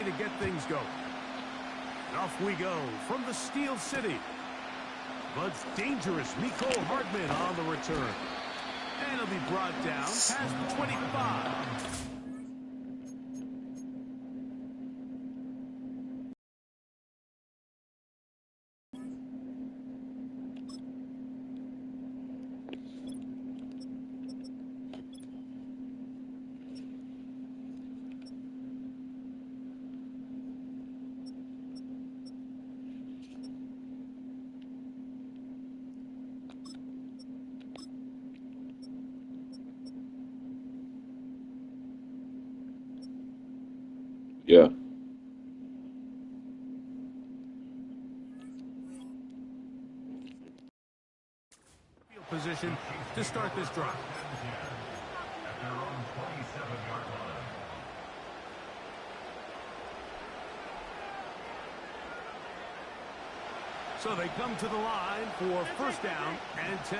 to get things going. And off we go from the Steel City. Bud's dangerous Miko Hardman on the return. And he'll be brought down past the 25. Yeah. Field position to start this drive. So they come to the line for first down and 10.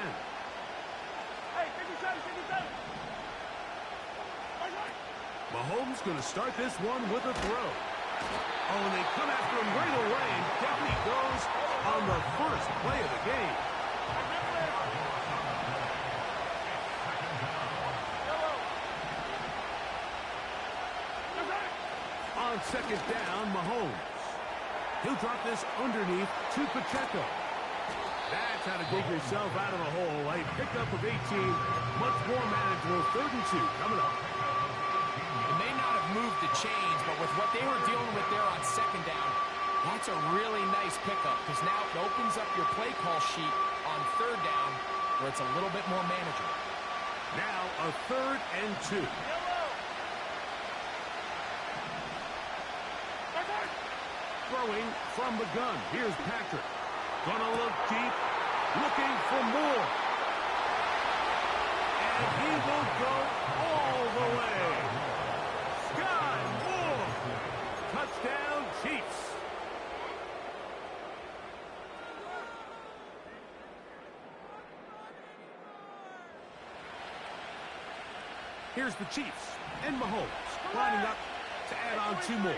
Mahomes going to start this one with a throw. Oh, and they come after him right away, and down he goes on the first play of the game. On second down, Mahomes. He'll drop this underneath to Pacheco. That's how to dig yourself out of a hole. A pickup of 18, much more manageable. 3rd and 2 coming up. Moved the chains, but with what they were dealing with there on second down, that's a really nice pickup because now it opens up your play call sheet on 3rd down where it's a little bit more manageable. Now a 3rd and 2. Throwing from the gun. Here's Patrick. Gonna look deep, looking for more. And he will go all the way. Touchdown, Chiefs. Here's the Chiefs and Mahomes lining up to add on 2 more.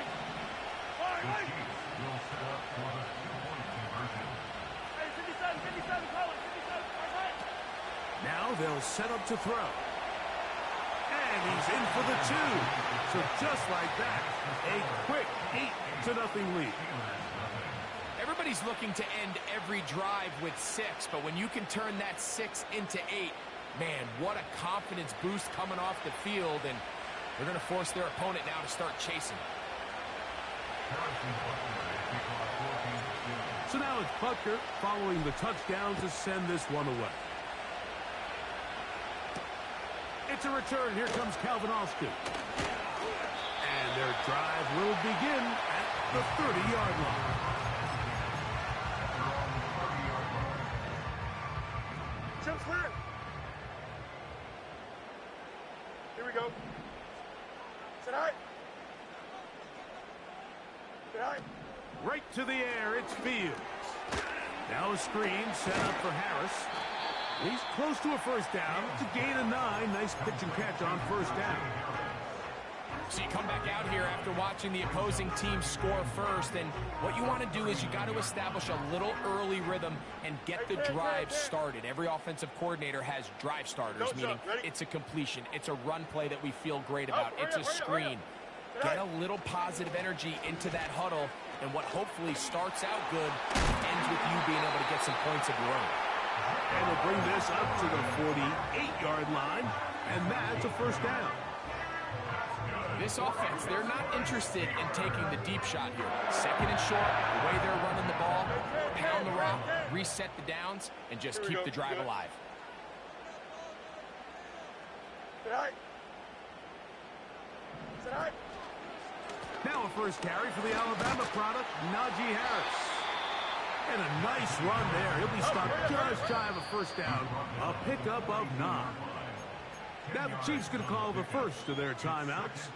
Now they'll set up to throw. And he's in for the 2. So just like that, a quick 8-0 lead. Everybody's looking to end every drive with 6, but when you can turn that 6 into 8, man, what a confidence boost coming off the field, and they're going to force their opponent now to start chasing. So now it's Butker following the touchdown to send this one away. It's a return. Here comes Calvin Austin. And their drive will begin at the 30-yard line. Jump clear. Here we go. Sit high. Sit high. Right to the air, it's Fields. Now a screen set up for Harris. He's close to a first down to gain a 9. Nice pitch and catch on first down. So you come back out here after watching the opposing team score first, and what you want to do is you got to establish a little early rhythm and get the drive started. Every offensive coordinator has drive starters, meaning it's a completion, it's a run play that we feel great about, it's a screen. Get a little positive energy into that huddle, and what hopefully starts out good ends with you being able to get some points of your own. And they'll bring this up to the 48-yard line, and that's a first down. This offense, they're not interested in taking the deep shot here. 2nd and short, the way they're running the ball, pound the rock, reset the downs, and just keep the drive alive. Now a first carry for the Alabama product, Najee Harris. And a nice run there. He'll be stopped just shy of a first down. A pickup of 9. Now the Chiefs going to call the first of their timeouts.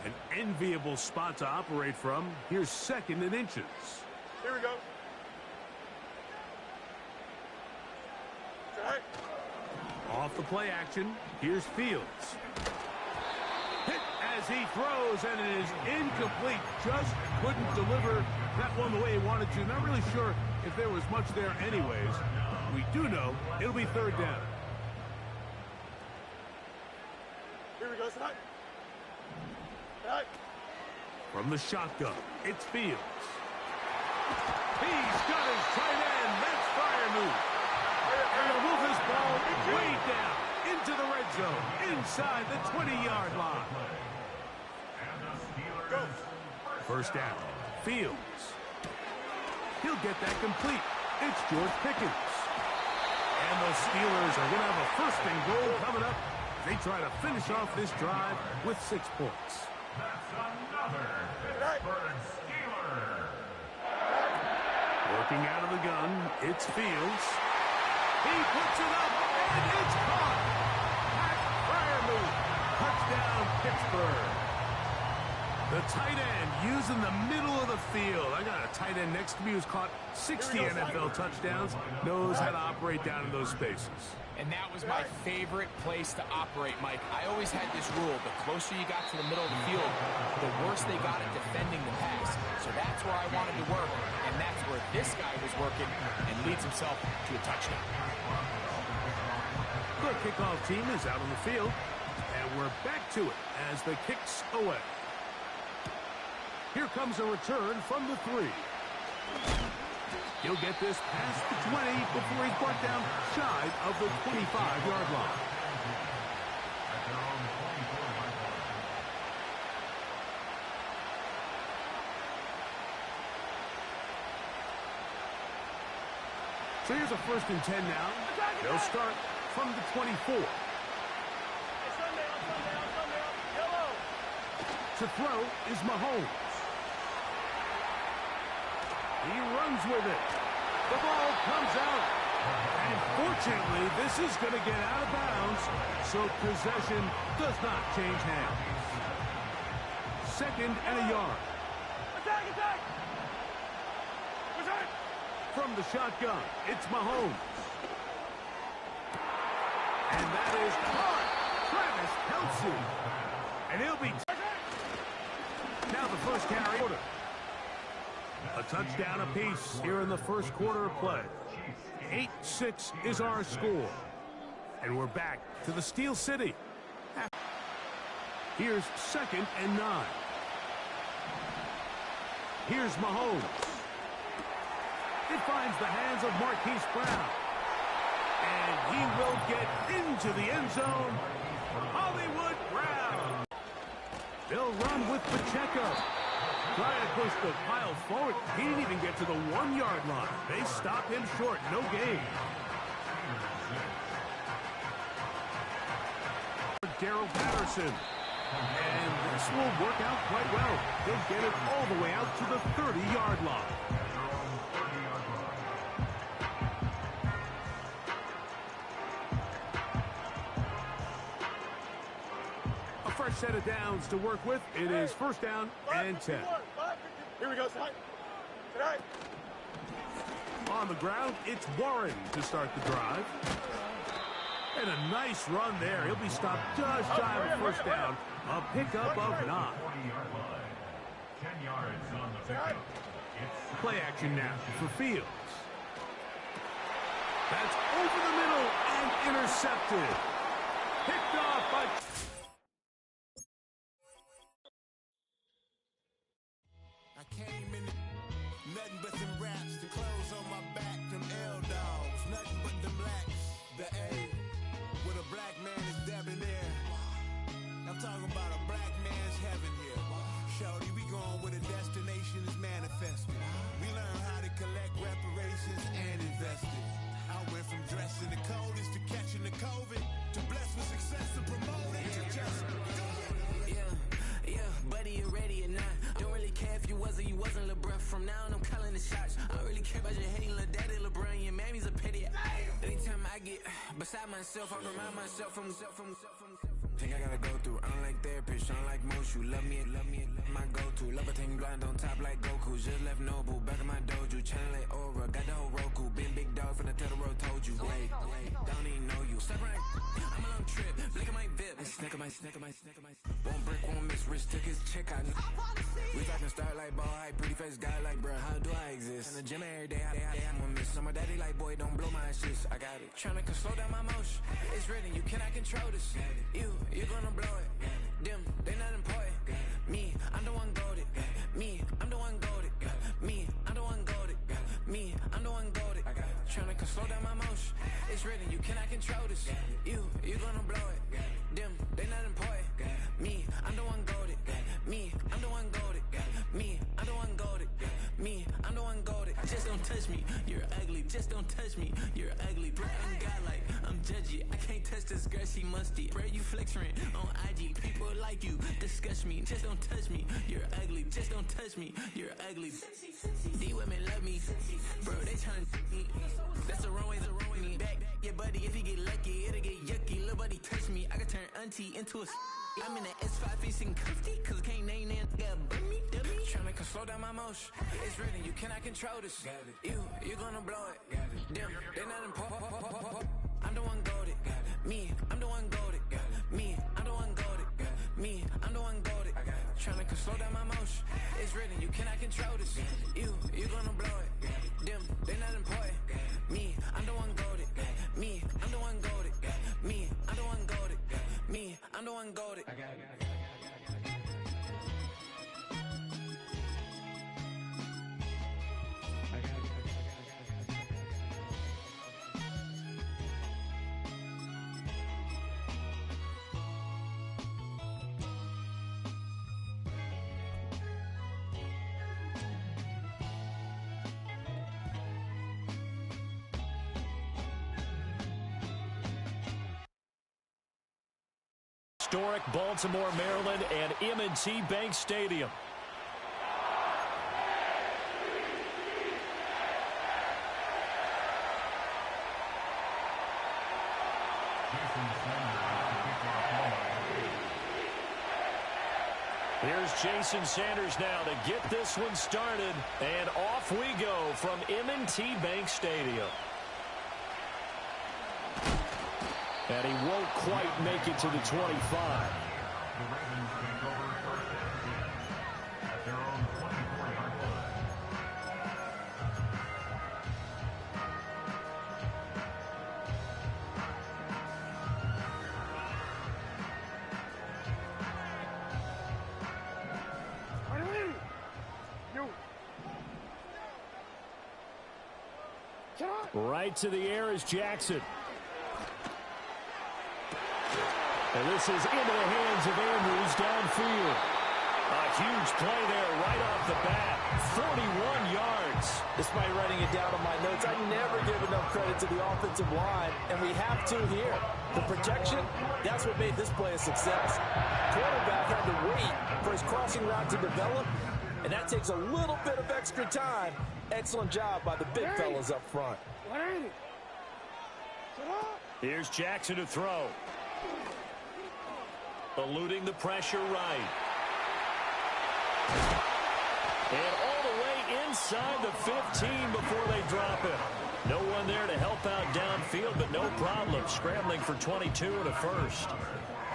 An enviable spot to operate from. Here's 2nd and inches. Here we go. Off the play action, here's Fields. Hit as he throws, and it is incomplete. Just couldn't deliver that one the way he wanted to. Not really sure if there was much there anyways. We do know it'll be third down. Here we go, tonight. Tonight. From the shotgun, it's Fields. He's got his tight end. That's fire move. And he'll move this ball way down into the red zone, inside the 20-yard line. Go. First down, Fields. He'll get that complete. It's George Pickens. And the Steelers are going to have a first and goal coming up. They try to finish off this drive with 6 points. That's another Pittsburgh Steeler. Working out of the gun, it's Fields. He puts it up, and it's caught. Pat Fryer move. Touchdown, Pittsburgh. The tight end using the middle of the field. I got a tight end next to me who's caught 60 NFL touchdowns, knows how to operate down in those spaces. And that was my favorite place to operate, Mike. I always had this rule: the closer you got to the middle of the field, the worse they got at defending the pass. So that's where I wanted to work, and that's where this guy was working and leads himself to a touchdown. The kickoff team is out on the field, and we're back to it as the kick's away. Here comes a return from the 3. He'll get this past the 20 before he's brought down shy of the 25-yard line. So here's a 1st and 10 now. They'll start from the 24. To throw is Mahomes. He runs with it. The ball comes out. And fortunately, this is going to get out of bounds, so possession does not change hands. 2nd and a yard. Attack, attack! Return! From the shotgun, it's Mahomes. And that is caught. Travis Kelce. And he'll be... Now the first carry. A touchdown apiece here in the first quarter of play. 8-6 is our score. And we're back to the Steel City. Here's 2nd and 9. Here's Mahomes. It finds the hands of Marquise Brown. And he will get into the end zone. Hollywood Brown. They'll run with Pacheco. Trying to push the pile forward. He didn't even get to the 1-yard line. They stop him short. No gain. Darrell Patterson. And this will work out quite well. They'll get it all the way out to the 30-yard line. A fresh set of downs to work with. It is 1st down and 10. Here we go, tonight. Tonight. On the ground, it's Warren to start the drive. And a nice run there. He'll be stopped just shy of a 1st down. A pickup of 9. 10 yards on the pickup. Play action now for Fields. That's over the middle and intercepted. Picked off by... I came in nothing but them raps, the clothes on my back, them L-dogs, nothing but them blacks, the A, with a black man is debonair. I'm talking about a black man's heaven here. Shorty, we going where the destination is manifested. We learn how to collect reparations and invest it. I went from dressing the coldest to catching the COVID, to blessed with success and promoting to just do it. Yeah, buddy, you ready or not? Don't really care if you was or you wasn't, LeBron. From now on, I'm calling the shots. I don't really care about your hating, little daddy, LeBron. Your mammy's a pity. Anytime I get beside myself, I remind myself from. Think I gotta go through. I don't like therapist, I don't like most. You love me, my go-to. Love a thing blind on top like Goku. Just left Noble, back in my dojo. Channel like Aura, got the whole Roku. Been big dog from the Tether Road, told you. Wait, don't even know you. Step right, I'm a long trip, blink at my VIP. Won't break, won't miss, Rich took his check out. We talking start like ball hype, pretty face guy like, bruh, how do I exist? In the gym every day, I'm gonna miss. So my daddy like, boy, don't blow my assist. I got it. Tryna slow down my motion. It's written, you cannot control this. You gonna blow it. Them, they not important. Me, I'm the one goated. Me, I'm the one goated. Me, I'm the one goated. Me, I'm the one goated. Tryna slow down my motion. It's written, you cannot control this. You gonna blow it. Them, they not important. Me, I'm the one goated. Me, I'm the one goated. Me, I'm the one goated. Me, I'm the one goated. Just don't touch me, you're ugly. Just don't touch me, you're ugly. Bro, I'm godlike, I'm judgy. I can't touch this girl, she musty. Bro, you flexing on IG. People like you disgust me. Just don't touch me, you're ugly. Just don't touch me, you're ugly. These women love me, bro. They tryna me. That's the wrong way, me back. Yeah, buddy, if you get lucky, it'll get yucky. Little buddy touch me, I can turn auntie into a. I'm in the S5 facing comfy, cause I can't name that nigga but me, dummy. Tryna slow down my motion. It's written, you cannot control this. You gonna blow it. Them, they not important. I'm the one goated. Me, I'm the one goated. Me, I'm the one goated. Me, I'm the one goated. Tryna slow down my motion. It's written, you cannot control this. You gonna blow it. Them, they not important. Me, I'm the one goated. Me, I'm the one goated. Me, I'm the one goated. Me, I'm the one goated. Historic Baltimore, Maryland, and M&T Bank Stadium. Here's Jason Sanders now to get this one started, and off we go from M&T Bank Stadium. And he won't quite make it to the 25. The Ravens take over first and 10 at their own 24-yard line. Right to the air is Jackson. And this is into the hands of Andrews downfield. A huge play there right off the bat. 41 yards. Despite writing it down on my notes, I never give enough credit to the offensive line, and we have to here. The protection, that's what made this play a success. Quarterback had to wait for his crossing route to develop, and that takes a little bit of extra time. Excellent job by the big fellas up front. Here's Jackson to throw. Eluding the pressure right. And all the way inside the 15 before they drop it. No one there to help out downfield, but no problem. Scrambling for 22 and a first.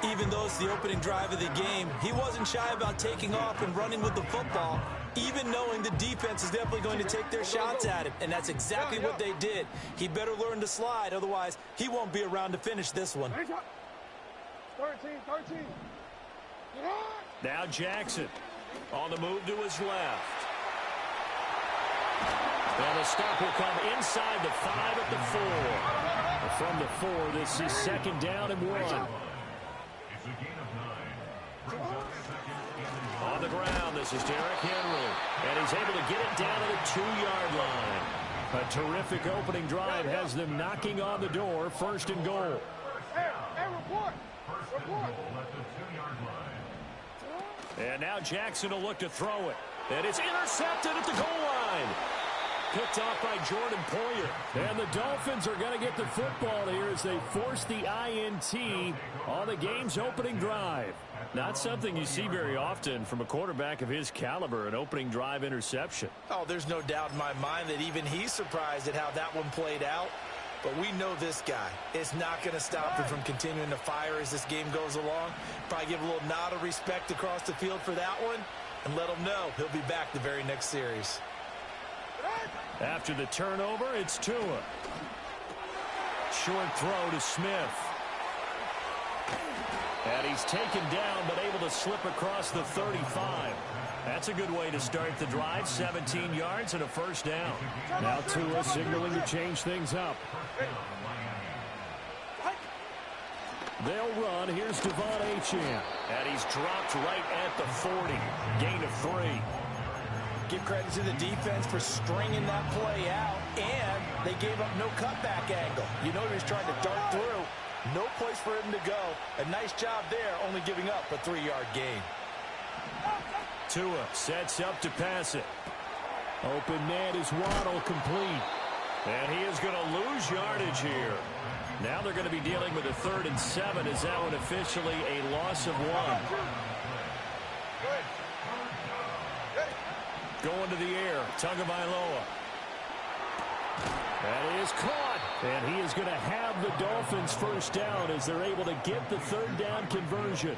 Even though it's the opening drive of the game, he wasn't shy about taking off and running with the football, even knowing the defense is definitely going to take their shots at him. And that's exactly what they did. He better learn to slide, otherwise he won't be around to finish this one. 13. Now Jackson on the move to his left. And the stop will come inside the 5 at the 4. From the 4, this is second down and 1. It's a gain of 9. Brings up second and On the ground, this is Derrick Henry. And he's able to get it down to the 2-yard line. A terrific opening drive has them knocking on the door. First and goal. Report. First and goal at the 2-yard line. And now Jackson will look to throw it. And it's intercepted at the goal line. Picked off by Jordan Poyer. And the Dolphins are going to get the football here as they force the INT on the game's opening drive. Not something you see very often from a quarterback of his caliber, an opening drive interception. Oh, there's no doubt in my mind that even he's surprised at how that one played out. but we know this guy. It's not going to stop him from continuing to fire as this game goes along. Probably give a little nod of respect across the field for that one, and let him know he'll be back the very next series. After the turnover, it's Tua. Short throw to Smith. And he's taken down, but able to slip across the 35. That's a good way to start the drive. 17 yards and a first down. Now Tua signaling to change things up. They'll run. Here's Devon Achane. And he's dropped right at the 40. Gain of 3. Give credit to the defense for stringing that play out, and they gave up no cutback angle. You know he was trying to dart through. No place for him to go. A nice job there, only giving up a 3-yard gain. Tua sets up to pass it. Open man is Waddle, complete. And he is going to lose yardage here. Now they're going to be dealing with a 3rd and 7. Is that one officially a loss of 1? Going to the air, Tagovailoa. That is caught. And he is going to have the Dolphins first down as they're able to get the 3rd down conversion.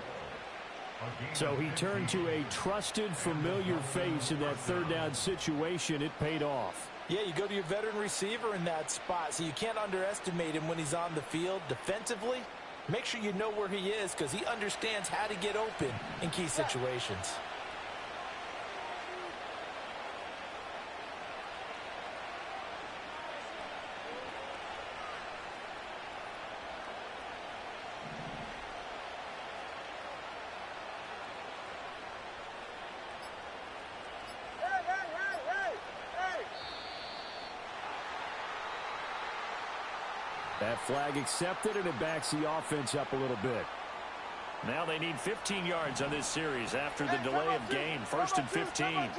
So he turned to a trusted, familiar face in that 3rd down situation. It paid off. Yeah, you go to your veteran receiver in that spot, so you can't underestimate him when he's on the field defensively. Make sure you know where he is because he understands how to get open in key situations. That flag accepted, and it backs the offense up a little bit. Now they need 15 yards on this series after the delay of game. 1st and 15.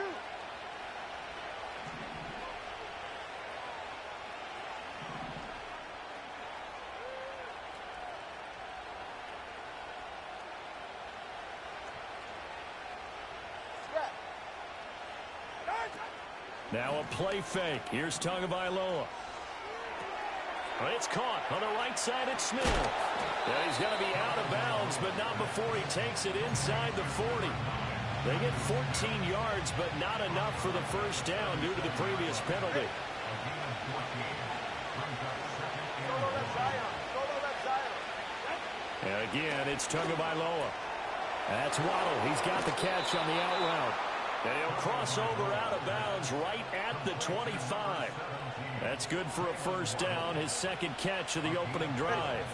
Now a play fake. Here's Tagovailoa. It's caught on the right side at Smith. And he's going to be out of bounds, but not before he takes it inside the 40. They get 14 yards, but not enough for the first down due to the previous penalty. And again, it's Tagovailoa. That's Waddle. He's got the catch on the out route. And he'll cross over out of bounds right at the 25. That's good for a first down, his 2nd catch of the opening drive.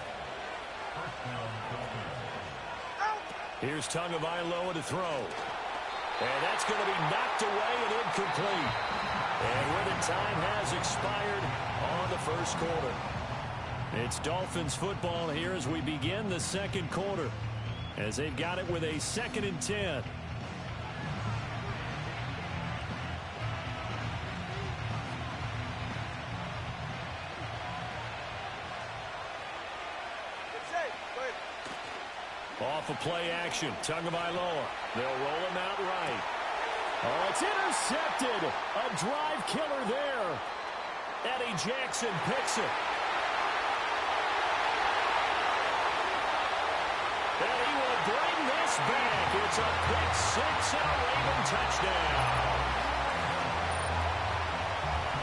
Here's Tagovailoa to throw. And that's going to be knocked away and incomplete. And where the time has expired on the first quarter. It's Dolphins football here as we begin the 2nd quarter. As they've got it with a 2nd and 10. Off of play action, Tagovailoa. They'll roll him out right. Oh, it's intercepted. A drive killer there. Eddie Jackson picks it. And he will bring this back. It's a pick 6 and a Raven touchdown.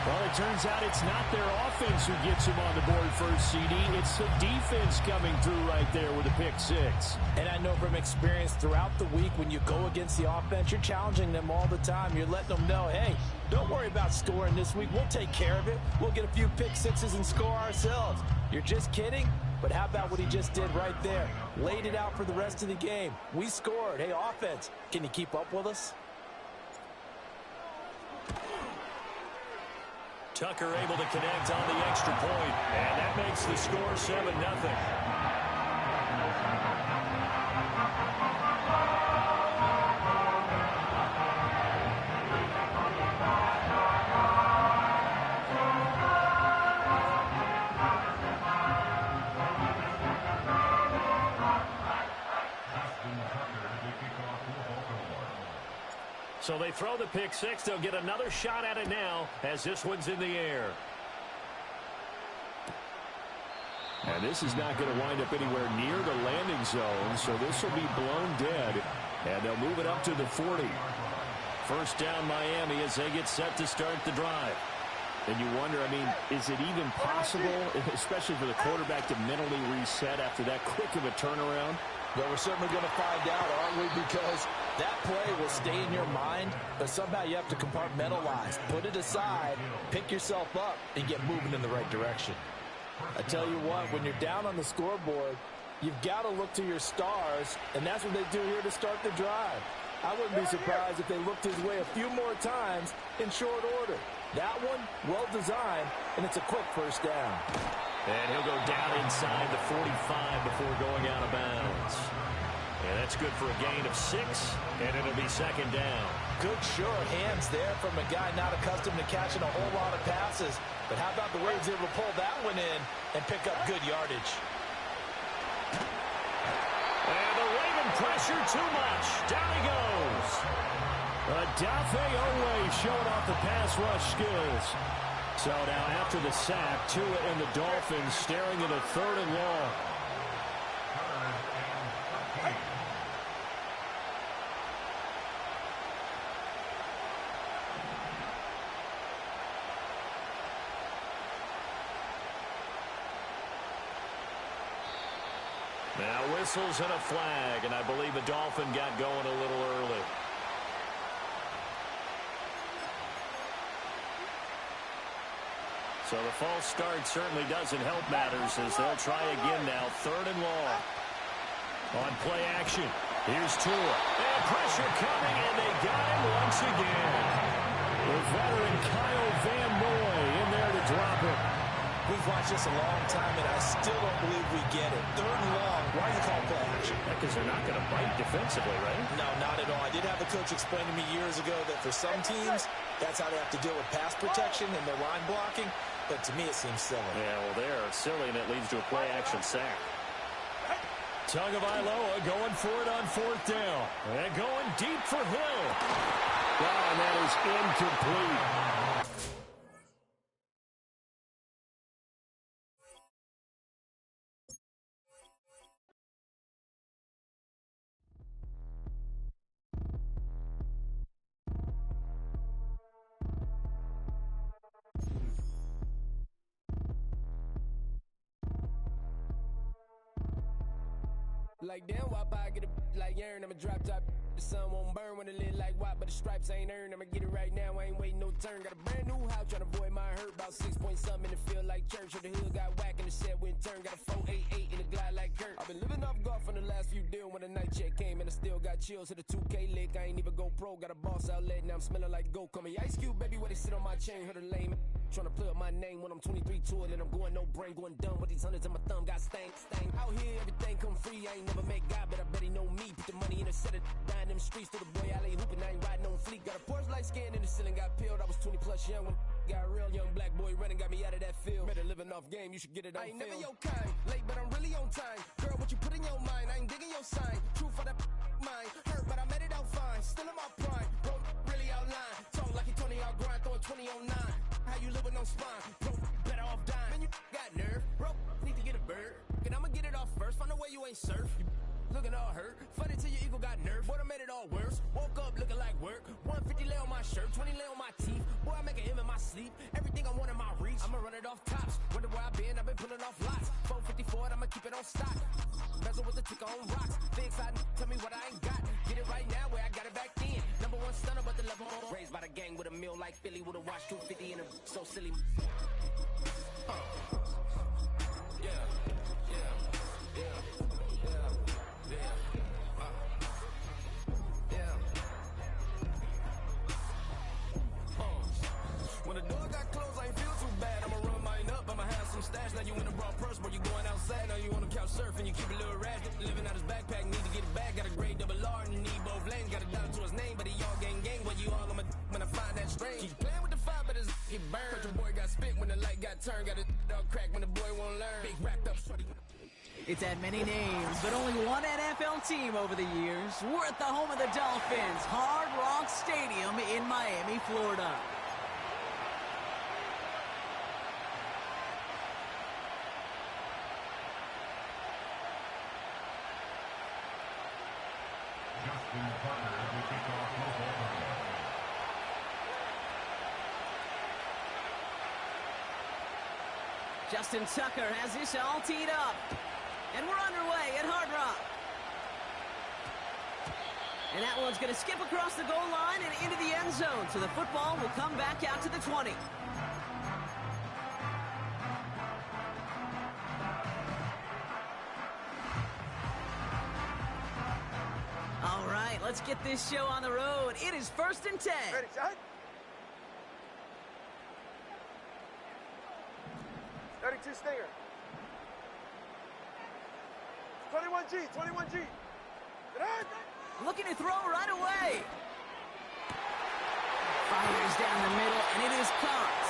Well, it turns out it's not their offense who gets him on the board first, CD. It's the defense coming through right there with a pick 6. And I know from experience throughout the week when you go against the offense, you're challenging them all the time. You're letting them know, hey, don't worry about scoring this week. We'll take care of it. We'll get a few pick 6s and score ourselves. You're just kidding? But how about what he just did right there? Laid it out for the rest of the game. We scored. Hey, offense, can you keep up with us? Tucker able to connect on the extra point, and that makes the score 7-0. So they throw the pick 6. They'll get another shot at it now as this one's in the air. And this is not going to wind up anywhere near the landing zone, so this will be blown dead. And they'll move it up to the 40. First down Miami as they get set to start the drive. And you wonder, I mean, is it even possible, especially for the quarterback, to mentally reset after that quick of a turnaround? Well, we're certainly going to find out, aren't we? Because that play will stay in your mind, but somehow you have to compartmentalize. Put it aside, pick yourself up, and get moving in the right direction. I tell you what, when you're down on the scoreboard, you've got to look to your stars, and that's what they do here to start the drive. I wouldn't be surprised if they looked his way a few more times in short order. That one, well designed, and it's a quick first down. And he'll go down inside the 45 before going out of bounds. And that's good for a gain of 6, and it'll be second down. Good sure hands there from a guy not accustomed to catching a whole lot of passes. But how about the way he's able to pull that one in and pick up good yardage? And the Raven pressure too much. Down he goes. Adafe Owe showing off the pass rush skills. So now after the sack, Tua and the Dolphins staring at a 3rd and long. Now whistles and a flag, and I believe a Dolphin got going a little early. So the false start certainly doesn't help matters as they'll try again now. 3rd and long. On play action. Here's Tua. And pressure coming, and they got him once again. The veteran Kyle Van Noy in there to drop him. We've watched this a long time, and I still don't believe we get it. 3rd and long. Why do you call play action? Because they're not going to bite defensively, right? No, not at all. I did have a coach explain to me years ago that for some teams, that's how they have to deal with pass protection and their line blocking. But to me, it seems silly. Yeah, well, they're silly, and it leads to a play-action sack. Tagovailoa going for it on 4th down. And going deep for Hill. Wow, and that is incomplete. Like damn, why I get a like urn? I'ma drop top. The sun won't burn when it lit like white, but the stripes ain't earned. I'ma get it right now. I ain't waiting no turn. Got a brand new house, trying to avoid my hurt. About 6 point something in the field like church. Or the hood got whack and the shed went turn. Got a 488 in the glide like Kurt. I've been living off golf on the last few deals. When the night check came and I still got chills. Hit a 2K lick, I ain't even go pro. Got a boss outlet, now I'm smelling like gold. Call me Ice Cube, baby, where they sit on my chain. Heard a lame. Trying to play up my name when I'm 23 to it, and I'm going no brain, going dumb with these hundreds in my thumb. Got stank. Out here, everything come free. I ain't never met God, but I bet he know me. Put the money in a set of dying them streets to the boy alley hooping. I ain't riding on fleek. Got a Porsche light scan in the ceiling, got peeled. I was 20 plus young when got real. Young black boy running, got me out of that field. Better living off game, you should get it on film. I ain't never your kind, late but I'm really on time. Girl, what you put in your mind, I ain't digging your sign. True for that mine, hurt but I made it out fine. Still in my prime, bro, really outline. Talk like he Tony out grind, throwing 20 on 9. How you living on spine? Bro, better off dying. Man, you got nerve. Bro, need to get a bird. And I'ma get it off first. Find a way you ain't surf. You looking all hurt. Funny till your ego got nerve. Boy, I made it all worse. Woke up looking like work. 150 lay on my shirt. 20 lay on my teeth. Boy, I make an M in my sleep. Everything I want in my reach. I'ma run it off tops. Wonder where I been. I've been pulling off lots. 454, I'ma keep it on stock. Bezel with the ticker on rocks. Things I tell me what I ain't got. Get it right now where I got it back then. Number one stunner, but the level raised by the gang with a meal like Philly with a watch 250 and a so silly. When the door got closed, I ain't feel too bad. I'ma run mine up, I'ma have some stash. Now you in a broad purse, but you going outside. Now you on the couch surfing, you keep a little rash. Living out his backpack, need to get it back. Got a grade double R and need both lanes. Got a dollar to his name, but he all gang. But you all on my when I find that strange. Keep playing with the fire, but his get burned. But your boy got spit when the light got turned. Got a dog crack when the boy won't learn. Big wrapped up shorty. It's had many names, but only one NFL team over the years. We're at the home of the Dolphins, Hard Rock Stadium in Miami, Florida. Justin Tucker has this all teed up. And we're underway at Hard Rock. And that one's going to skip across the goal line and into the end zone. So the football will come back out to the 20. All right, let's get this show on the road. It is 1st and 10. Ready, shot. 32 Stinger. 21G, 21G. Looking to throw right away. Fires down the middle, and it is caught.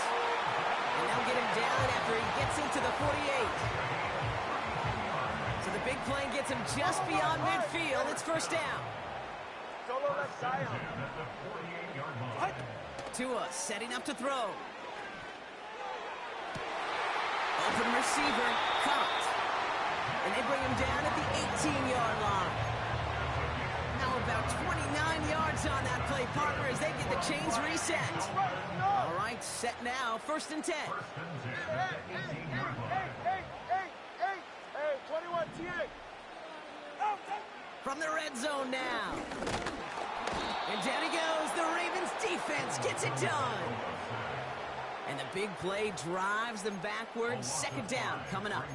And they'll get him down after he gets into the 48. So the big play gets him just beyond midfield. It's 1st down. Solo left side. Tua setting up to throw. Open receiver, caught. And they bring him down at the 18-yard line. Now about 29 yards on that play, partner, as they get the chains reset. All right, set now, 1st and 10. Hey, 21 TA. From the red zone now. And down he goes. The Ravens defense gets it done. And the big play drives them backwards. 2nd down coming up.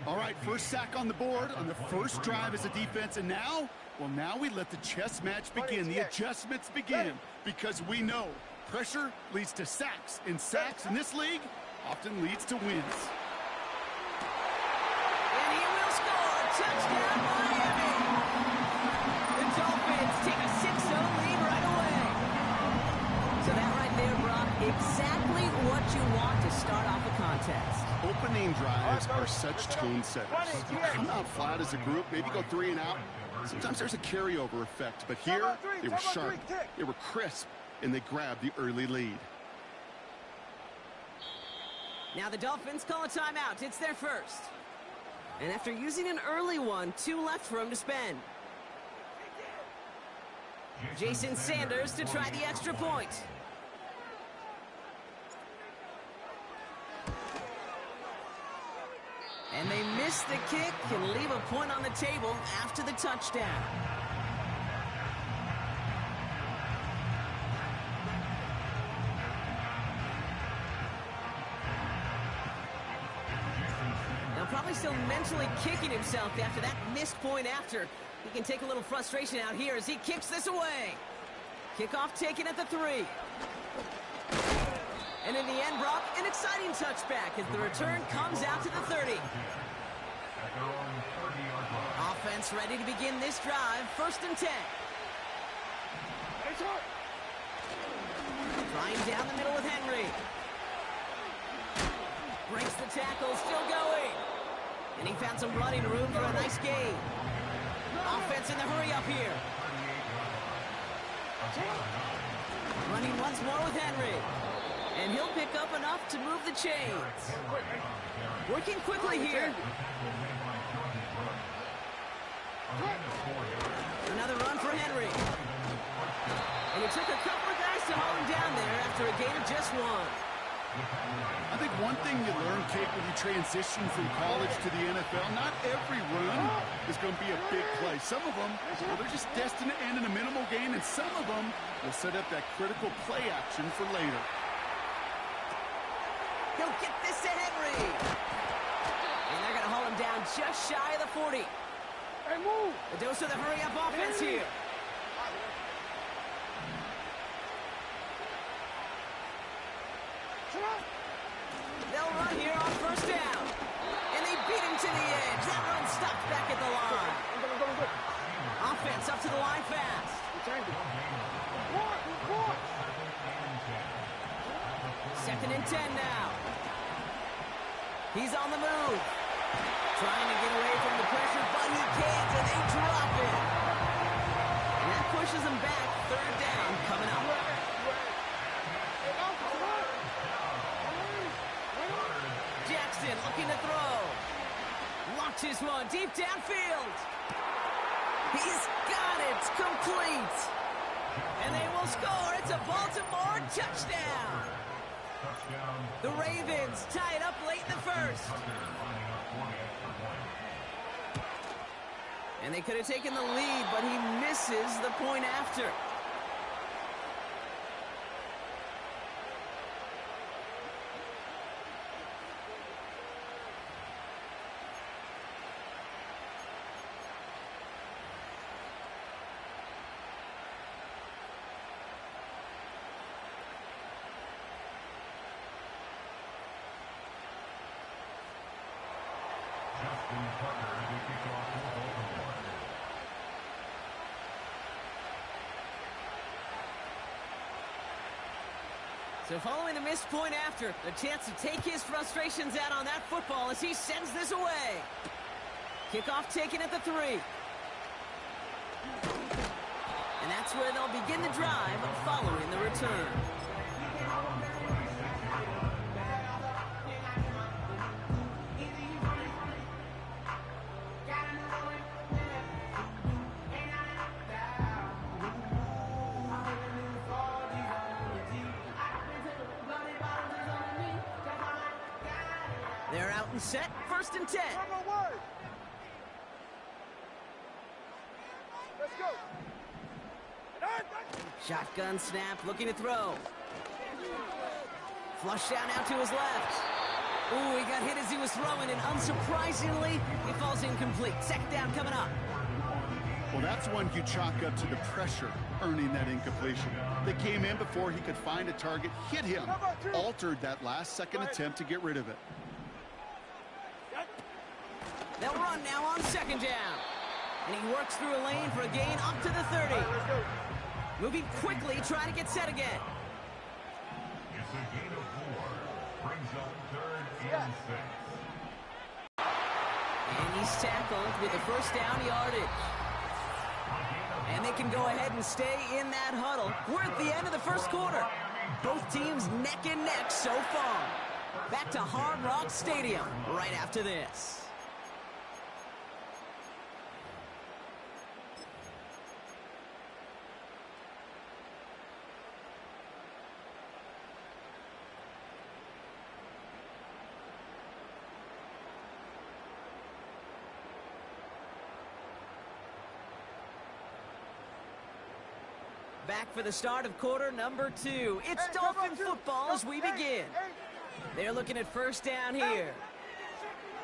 All right, first sack on the board on the first drive as a defense. And now, well, now we let the chess match begin. The adjustments begin. Because we know pressure leads to sacks. And sacks in this league often leads to wins. And he will score. Touchdown, Miami. The Dolphins take a 6-0 lead right away. So that right there, Brock, exactly what you want to start off a contest. Opening drives are such tone setters. You come out flat as a group, maybe go 3 and out. Sometimes there's a carryover effect, but here they were sharp, they were crisp, and they grabbed the early lead. Now the Dolphins call a timeout. It's their first. And after using an early one, 2 left for him to spend. Jason Sanders to try the extra point. And they miss the kick and leave a point on the table after the touchdown. Now probably still mentally kicking himself after that missed point after. He can take a little frustration out here as he kicks this away. Kickoff taken at the 3. And in the end, Brock, an exciting touchback as the return comes out to the 30. Offense ready to begin this drive. 1st and 10. Trying down the middle with Henry. Breaks the tackle, still going. And he found some running room for a nice gain. Offense in the hurry up here. Running once more with Henry. And he'll pick up enough to move the chains. Working quickly here. Another run for Henry. And it took a couple of guys to haul him down there after a gain of just 1. I think one thing you learn, Kate, when you transition from college to the NFL, not every run is going to be a big play. Some of them, well, they're just destined to end in a minimal gain, and some of them will set up that critical play action for later. He'll get this to Henry. And they're going to haul him down just shy of the 40. Hey, move. A dose of the hurry-up offense here. They'll run here on 1st down. And they beat him to the edge. That run stopped back at the line. Offense up to the line fast. 2nd and 10 now. He's on the move. Trying to get away from the pressure, but he can't, and they drop it. And that pushes him back. 3rd down coming up. Jackson looking to throw. Launches one deep downfield. He's got it. Complete. And they will score. It's a Baltimore touchdown. The Ravens tie it up late in the first. And they could have taken the lead, but he misses the point after. So following the missed point after, the chance to take his frustrations out on that football as he sends this away. Kickoff taken at the 3. And that's where they'll begin the drive following the return. They're out and set, 1st and 10. Let's go. Shotgun snap, looking to throw. Flush down out to his left. Ooh, he got hit as he was throwing, and unsurprisingly, he falls incomplete. 2nd down coming up. Well, that's one you chalk up to the pressure earning that incompletion. They came in before he could find a target, hit him, altered that last-second attempt to get rid of it. They'll run now on 2nd down. And he works through a lane for a gain up to the 30. Moving quickly, trying to get set again. It's a gain of 4. Brings up 3rd and 6. And he's tackled with the 1st down yardage. And they can go ahead and stay in that huddle. We're at the end of the 1st quarter. Both teams neck and neck so far. Back to Hard Rock Stadium right after this. Back for the start of quarter number 2. It's Dolphin football as we begin. They're looking at 1st down here.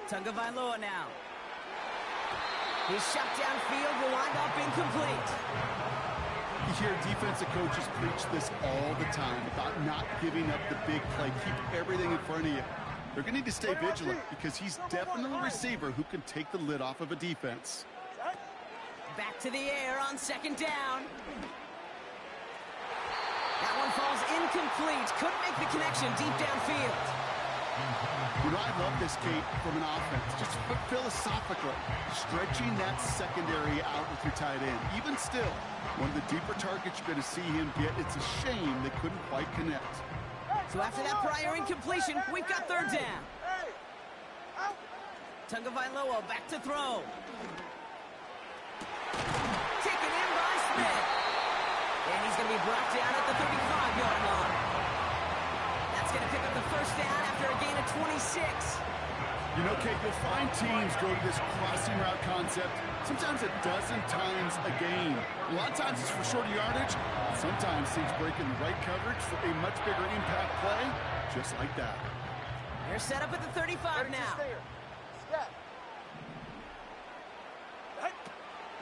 Tagovailoa now. His shot downfield will wind up incomplete. You hear defensive coaches preach this all the time about not giving up the big play. Keep everything in front of you. They're going to need to stay vigilant because he's definitely a receiver who can take the lid off of a defense. Back to the air on 2nd down. That one falls incomplete. Couldn't make the connection deep downfield. You know, I love this, Kate, from an offense. Just philosophically, stretching that secondary out with your tight end. Even still, one of the deeper targets you're going to see him get. It's a shame they couldn't quite connect. So after that prior incompletion, we've got 3rd down. Tagovailoa back to throw. Taken in by Smith. And he's going to be brought down at the 35-yard line. That's going to pick up the 1st down after a gain of 26. You know, Kate, you'll find teams go to this crossing route concept sometimes a dozen times a game. A lot of times it's for shorter yardage. Sometimes teams break in the right coverage for a much bigger impact play, just like that. They're set up at the 35 now.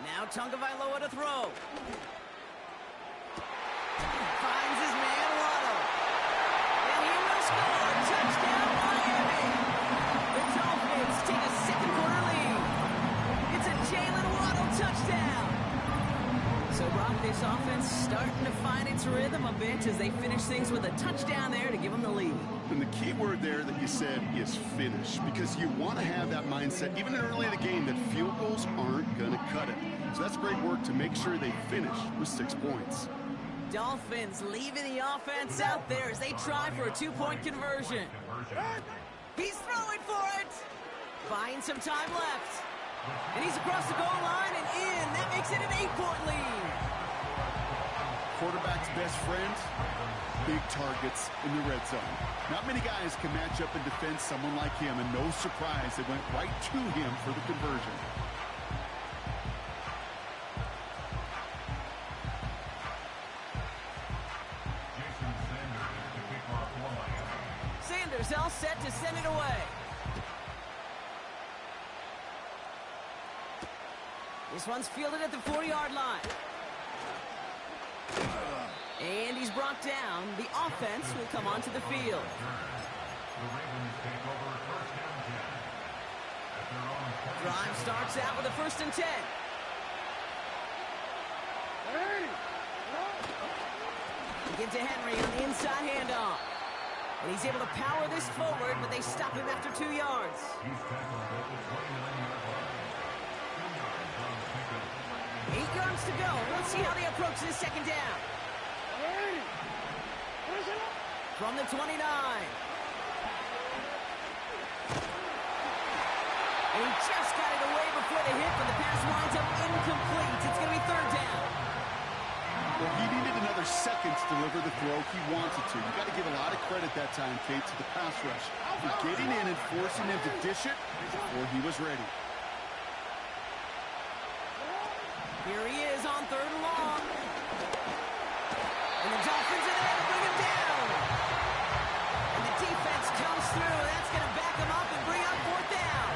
Now Tagovailoa to throw. Finds his man Waddle. And he will score. Touchdown, Miami. The Dolphins take a 2nd quarter lead. It's a Jalen Waddle touchdown. So, Brock, this offense starting to find its rhythm a bit as they finish things with a touchdown there to give them the lead. And the key word there that you said is finish, because you want to have that mindset, even early in the game, that field goals aren't going to cut it. So that's great work to make sure they finish with 6 points. Dolphins leaving the offense out there as they try for a 2-point conversion. He's throwing for it. Buying some time left. And he's across the goal line and in. That makes it an 8-point lead. Quarterback's best friend, big targets in the red zone. Not many guys can match up and defend someone like him, and no surprise, they went right to him for the conversion. Sanders all set to send it away. This one's fielded at the 4-yard line. And he's brought down. The offense will come onto the field. Drive starts out with a 1st and 10. Get to Henry on the inside handoff. And he's able to power this forward, but they stop him after 2 yards. 8 yards to go. Let's see how they approach this 2nd down. From the 29. And he just got it away before the hit, but the pass winds up incomplete. It's going to be 3rd down. Well, he needed another second to deliver the throw he wanted to. You got to give a lot of credit that time, Kate, to the pass rush for getting in and forcing him to dish it before he was ready. Here he is on 3rd and long. And the Dolphins are there to bring him down. And the defense comes through. That's going to back him up and bring up 4th down.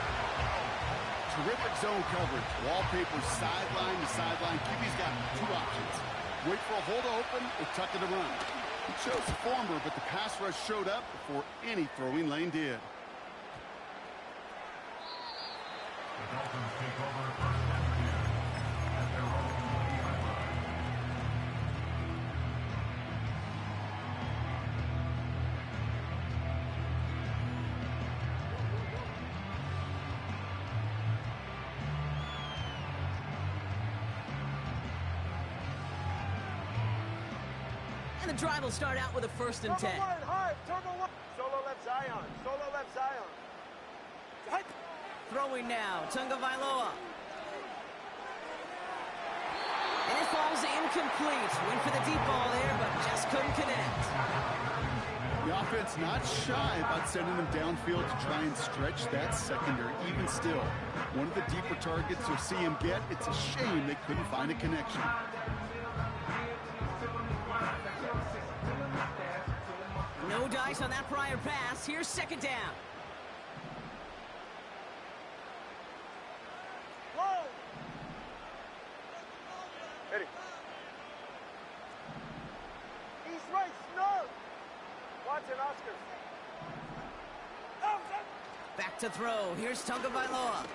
Terrific zone coverage. Wallpaper sideline to sideline. QB's got 2 options. Wait for a hole to open or tuck it to run. He chose the former, but the pass rush showed up before any throwing lane did. The Dolphins take over 1st and 10 at their own 20-yard line. And the drive will start out with a 1st and 10. Turbo wide, hard, turbo wide. Solo left Zion, solo left Zion. Throwing now, Tagovailoa. And it falls incomplete. Went for the deep ball there, but just couldn't connect. The offense not shy about sending them downfield to try and stretch that secondary. Even still, one of the deeper targets you'll see him get. It's a shame they couldn't find a connection. No dice on that prior pass. Here's 2nd down. Whoa! Eddie. East right, snug. Watson, Oscar. Back to throw. Here's Tagovailoa.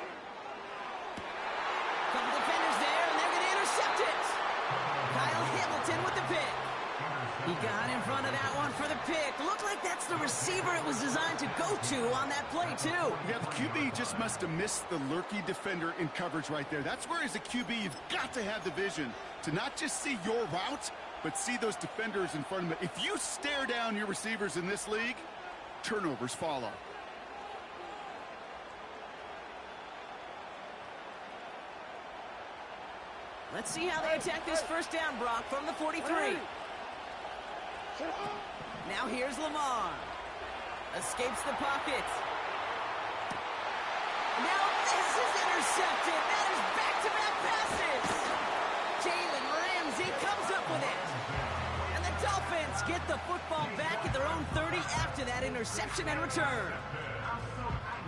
Couple defenders there, and they're going to intercept it. Kyle Hamilton with the pick. He got in front of that one for the pick. Looked like that's the receiver it was designed to go to on that play, too. Yeah, the QB just must have missed the lurky defender in coverage right there. That's where, as a QB, you've got to have the vision to not just see your route, but see those defenders in front of them. If you stare down your receivers in this league, turnovers follow. Let's see how they attack this 1st down, Brock, from the 43. Now here's Lamar. Escapes the pocket. Now this is intercepted. That is back-to-back passes. Jalen Ramsey comes up with it. And the Dolphins get the football back at their own 30 after that interception and return.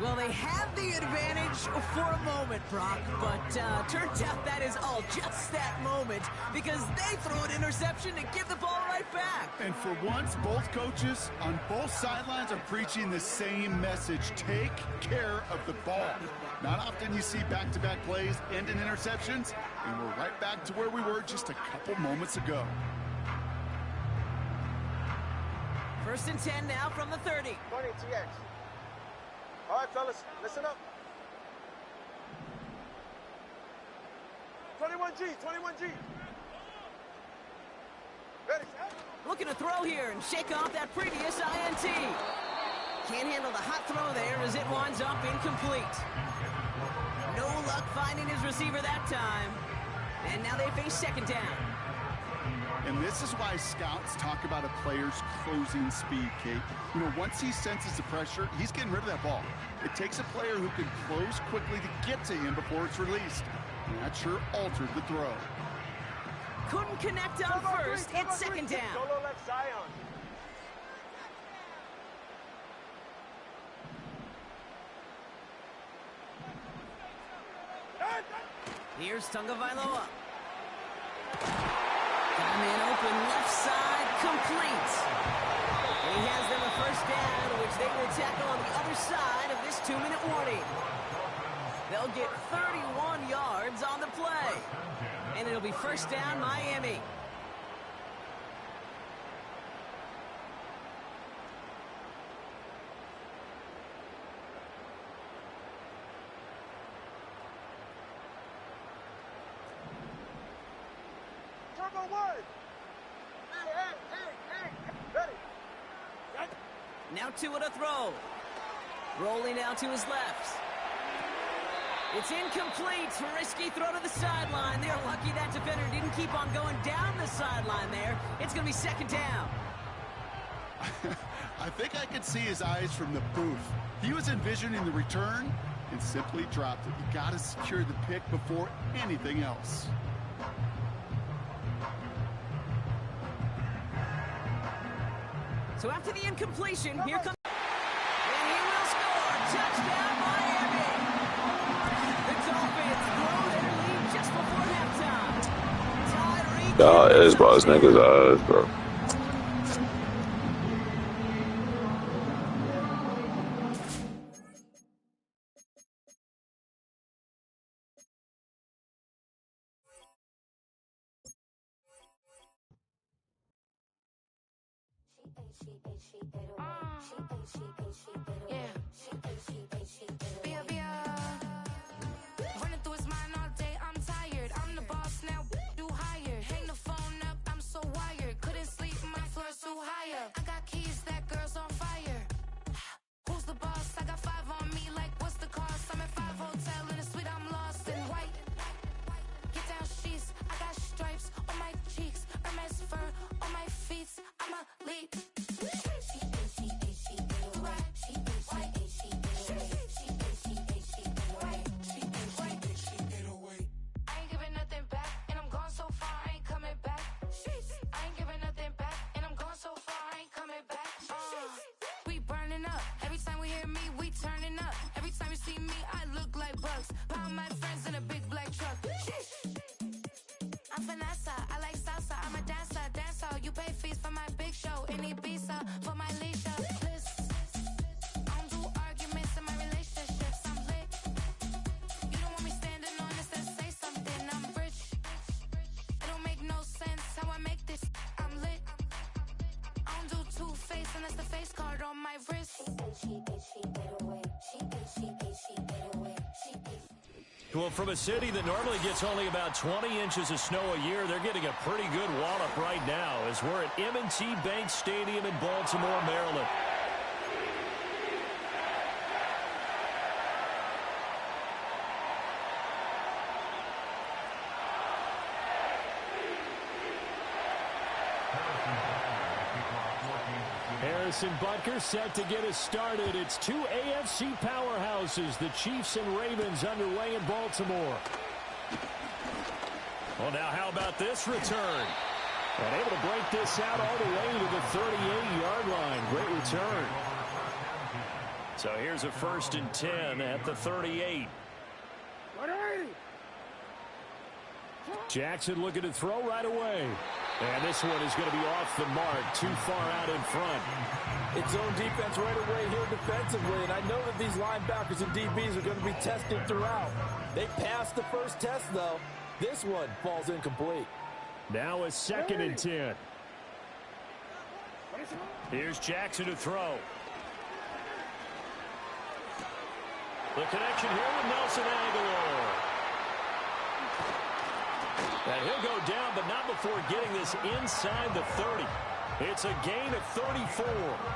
Well, they have the advantage for a moment, Brock, but turns out that is all just that moment because they throw an interception to give the ball right back. And for once, both coaches on both sidelines are preaching the same message. Take care of the ball. Not often you see back-to-back plays end in interceptions, and we're right back to where we were just a couple moments ago. 1st and 10 now from the 30. 20 TX. All right, fellas, listen up. 21G, 21G. Ready, set. Looking to throw here and shake off that previous INT. Can't handle the hot throw there as it winds up incomplete. No luck finding his receiver that time. And now they face second down. And this is why scouts talk about a player's closing speed, Kate. You know, once he senses the pressure, he's getting rid of that ball. It takes a player who can close quickly to get to him before it's released. And that sure altered the throw. Couldn't connect on first. It's second down. Solo left Zion. Here's Tagovailoa. Got him in open, left side, complete. And he has them a first down, which they will tackle on the other side of this 2-minute warning. They'll get 31 yards on the play. And it'll be first down, Miami. Now Tua to throw. Rolling out to his left. It's incomplete. Risky throw to the sideline. They're lucky that defender didn't keep on going down the sideline there. It's going to be second down. I think I could see his eyes from the booth. He was envisioning the return and simply dropped it. You got to secure the pick before anything else. So after the incompletion, here comes... And he will score. Touchdown, Miami. The Dolphins grow their lead just before halftime. Y'all is boss niggas, bro. Running through his mind all day, I'm tired. I'm the boss now, do higher. Hang the phone up, I'm so wired. Couldn't sleep, my floor's too higher. I got keys, that girl's on fire. Who's the boss? I got 5 on me, like what's the cost? I'm at 5 hotel in a suite, I'm lost in white. Get down sheets, I got stripes on my cheeks. Hermes fur on my feet, I'm a lead. Pound my friends in a big black truck. I'm Vanessa, I like salsa, I'm a dancer. You pay fees for my big show in Ibiza for my leisure. I don't do arguments in my relationships. I'm lit. You don't want me standing on this and say something. I'm rich. It don't make no sense how I make this. I'm lit. I don't do two-face unless the face card on my wrist. Well, from a city that normally gets only about 20 inches of snow a year, they're getting a pretty good wallop right now as we're at M&T Bank Stadium in Baltimore, Maryland. Harrison Butker set to get us started. It's 2 AFC powerhouses, the Chiefs and Ravens, underway in Baltimore. Well, now how about this return? And able to break this out all the way to the 38-yard line. Great return. So here's a 1st and 10 at the 38. Jackson looking to throw right away. And this one is going to be off the mark, too far out in front. It's zone defense right away here defensively, and I know that these linebackers and DBs are going to be tested throughout. They passed the first test, though. This one falls incomplete. Now a 2nd and 10. Here's Jackson to throw. The connection here with Nelson Aguilar. And he'll go down, but not before getting this inside the 30. It's a gain of 34.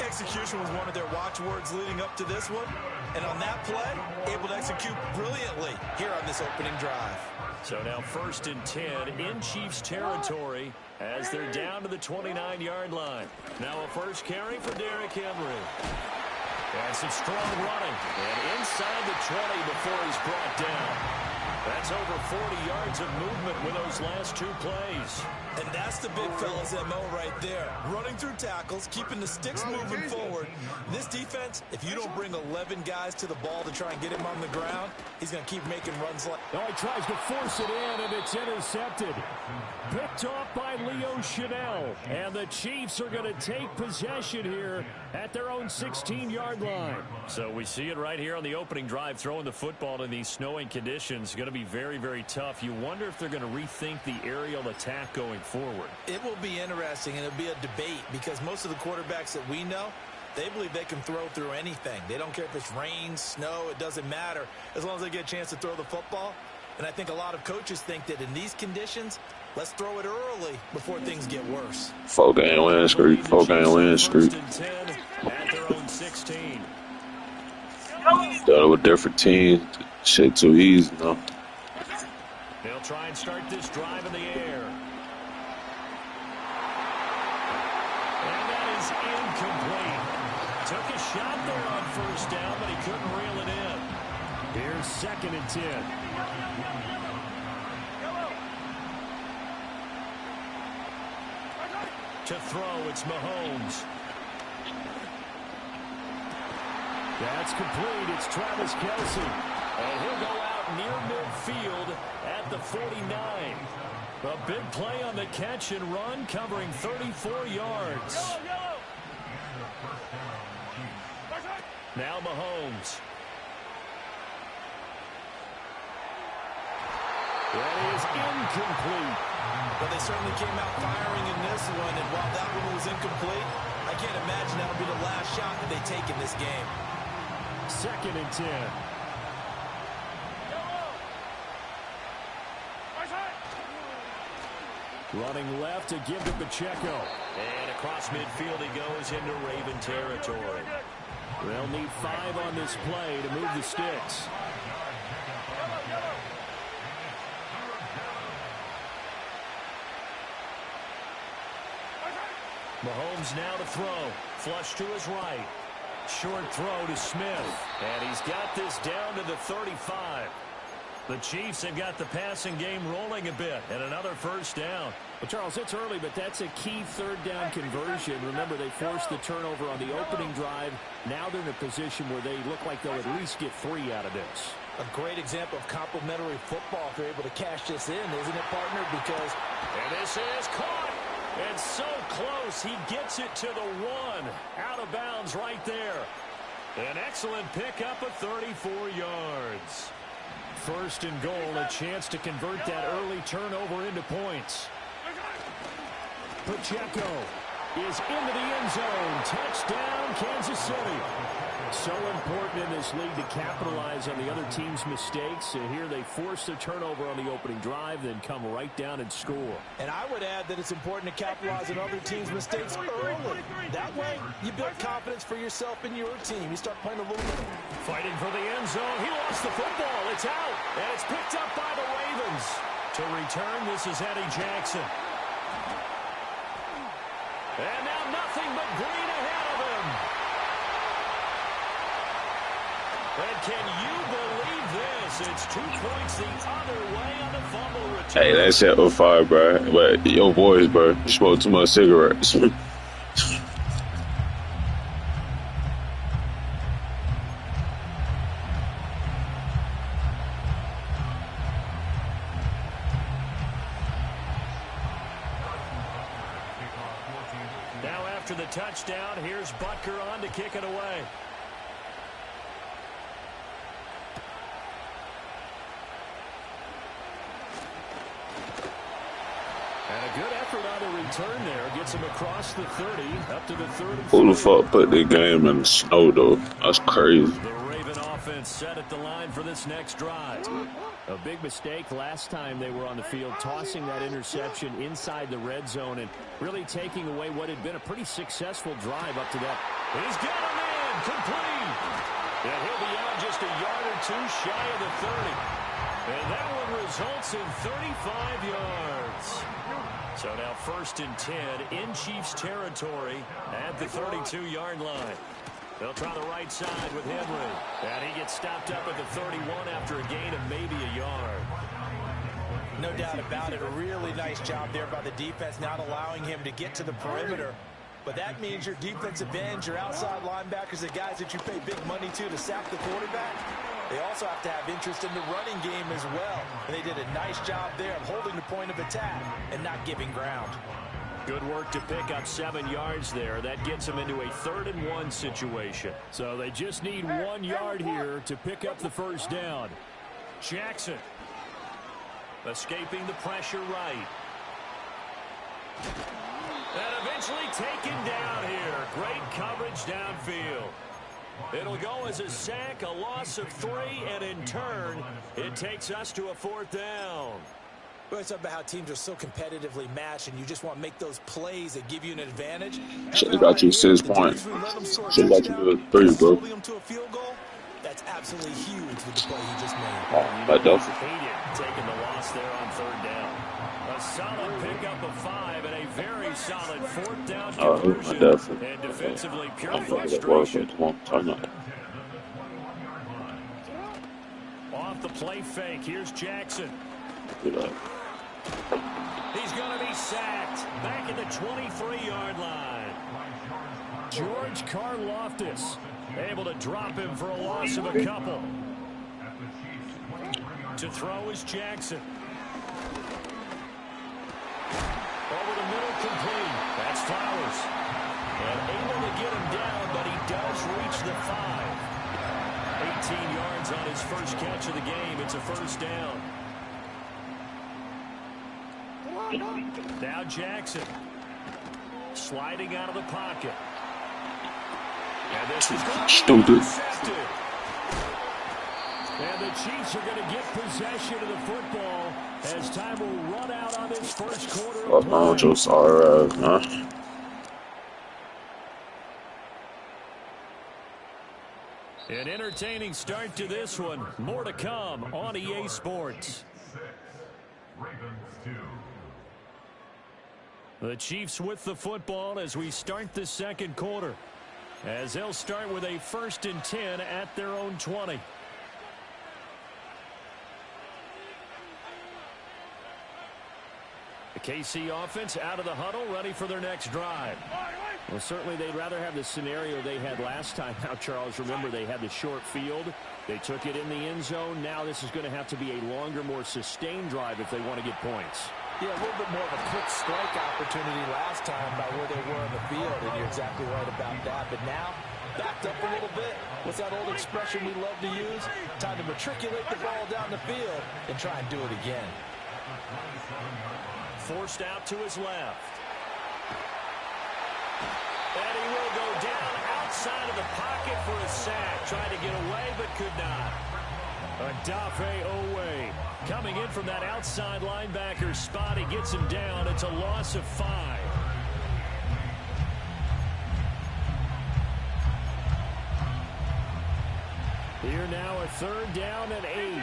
Execution was one of their watchwords leading up to this one. And on that play, able to execute brilliantly here on this opening drive. So now 1st and 10 in Chiefs territory as they're down to the 29-yard line. Now a first carry for Derrick Henry. And some strong running. And inside the 20 before he's brought down. That's over 40 yards of movement with those last 2 plays. And that's the big fella's MO right there. Running through tackles, keeping the sticks moving forward. This defense, if you don't bring 11 guys to the ball to try and get him on the ground, he's going to keep making runs like... Oh, he tries to force it in, and it's intercepted. Picked off by Leo Chanel. And the Chiefs are going to take possession here at their own 16-yard line. So we see it right here on the opening drive. Throwing the football in these snowing conditions is going to be very, very tough. You wonder if they're going to rethink the aerial attack going forward. It will be interesting, and it'll be a debate because most of the quarterbacks that we know, they believe they can throw through anything. They don't care if it's rain, snow, it doesn't matter as long as they get a chance to throw the football. And I think a lot of coaches think that in these conditions, let's throw it early before things get worse. 4-game win streak. 4-game win streak. At their own 16. Done it with different teams. Shit too easy, no. They'll try and start this drive in the air. And that is incomplete. Took a shot there on 1st down, but he couldn't reel it in. Here's 2nd and 10. To throw, it's Mahomes. That's complete. It's Travis Kelce. And he'll go out near midfield at the 49. A big play on the catch and run, covering 34 yards. Now Mahomes. That is incomplete. But they certainly came out firing in this one, and while that one was incomplete, I can't imagine that'll be the last shot that they take in this game. 2nd and 10. Running left to give to Pacheco. And across midfield he goes into Raven territory. They'll need 5 on this play to move the sticks. Mahomes now to throw. Flush to his right. Short throw to Smith. And he's got this down to the 35. The Chiefs have got the passing game rolling a bit. And another 1st down. Well, Charles, it's early, but that's a key 3rd down conversion. Remember, they forced the turnover on the opening drive. Now they're in a position where they look like they'll at least get 3 out of this. A great example of complementary football if they're able to cash this in, isn't it, partner? Because... And this is caught. And so close, he gets it to the 1. Out of bounds right there. An excellent pickup of 34 yards. 1st and goal, a chance to convert that early turnover into points. Pacheco is into the end zone. Touchdown, Kansas City. So important in this league to capitalize on the other team's mistakes. And here they force the turnover on the opening drive, then come right down and score. And I would add that it's important to capitalize on other teams' mistakes early. That way, you build confidence for yourself and your team. You start playing a little bit. Fighting for the end zone. He lost the football. It's out. And it's picked up by the Ravens. To return, this is Eddie Jackson. And now nothing but green ahead of him. And can you believe this? It's 2 points the other way on the fumble return. Hey, that shit was fire, bro. But your boys, bro, you smoked too much cigarettes. Now after the touchdown, here's Butker on to kick it away. And a good effort on the return there. Gets him across the 30, up to the 30. Who the fuck put the game in the snow, though? That's crazy. The Raven offense gets set at the line for this next drive. A big mistake last time they were on the field, tossing that interception inside the red zone and really taking away what had been a pretty successful drive up to that. He's got him in, complete. And he'll be out just a yard or two shy of the 30. And that one results in 35 yards. So now 1st and 10 in Chiefs territory at the 32-yard line. They'll try the right side with Henry. And he gets stopped up at the 31 after a gain of maybe a yard. No doubt about it. A really nice job there by the defense, not allowing him to get to the perimeter. But that means your defensive ends, your outside linebackers, the guys that you pay big money to sack the quarterback, they also have to have interest in the running game as well. And they did a nice job there of holding the point of attack and not giving ground. Good work to pick up 7 yards there. That gets them into a 3rd and 1 situation. So they just need 1 yard here to pick up the first down. Jackson escaping the pressure right. And eventually taken down here. Great coverage downfield. It'll go as a sack, a loss of 3, and in turn, it takes us to a 4th down. Well, it's about how teams are so competitively matched, and you just want to make those plays that give you an advantage. Should have got you 6 points. Should have got you 3, bro. That's absolutely huge with the play he just made. That does. Taking the loss there on 3rd down. A solid pickup of 5 and a very solid 4th down conversion. And defensively, pure frustration. Off the play fake, here's Jackson. He's going to be sacked back at the 23-yard line. George Karlaftis able to drop him for a loss of a couple. To throw is Jackson. Over the middle, complete. That's Flowers. And able to get him down, but he does reach the 5. 18 yards on his first catch of the game. It's a 1st down. Now Jackson sliding out of the pocket. And this is stupid. And the Chiefs are going to get possession of the football as time will run out on this first quarter. Oh, I'm sorry, huh? An entertaining start to this one. More to come on EA Sports. The Chiefs with the football as we start the 2nd quarter. As they'll start with a 1st and 10 at their own 20. The KC offense out of the huddle, ready for their next drive. Well, certainly they'd rather have the scenario they had last time. Now, Charles, remember they had the short field. They took it in the end zone. Now this is going to have to be a longer, more sustained drive if they want to get points. Yeah, a little bit more of a quick strike opportunity last time by where they were on the field, and you're exactly right about that. But now, backed up a little bit. What's that old expression we love to use? Time to matriculate the ball down the field and try and do it again. Forced out to his left. And he will go down outside of the pocket for a sack. Tried to get away, but could not. Adafe Owe coming in from that outside linebacker spot. He gets him down. It's a loss of 5. Here now a 3rd down and 8.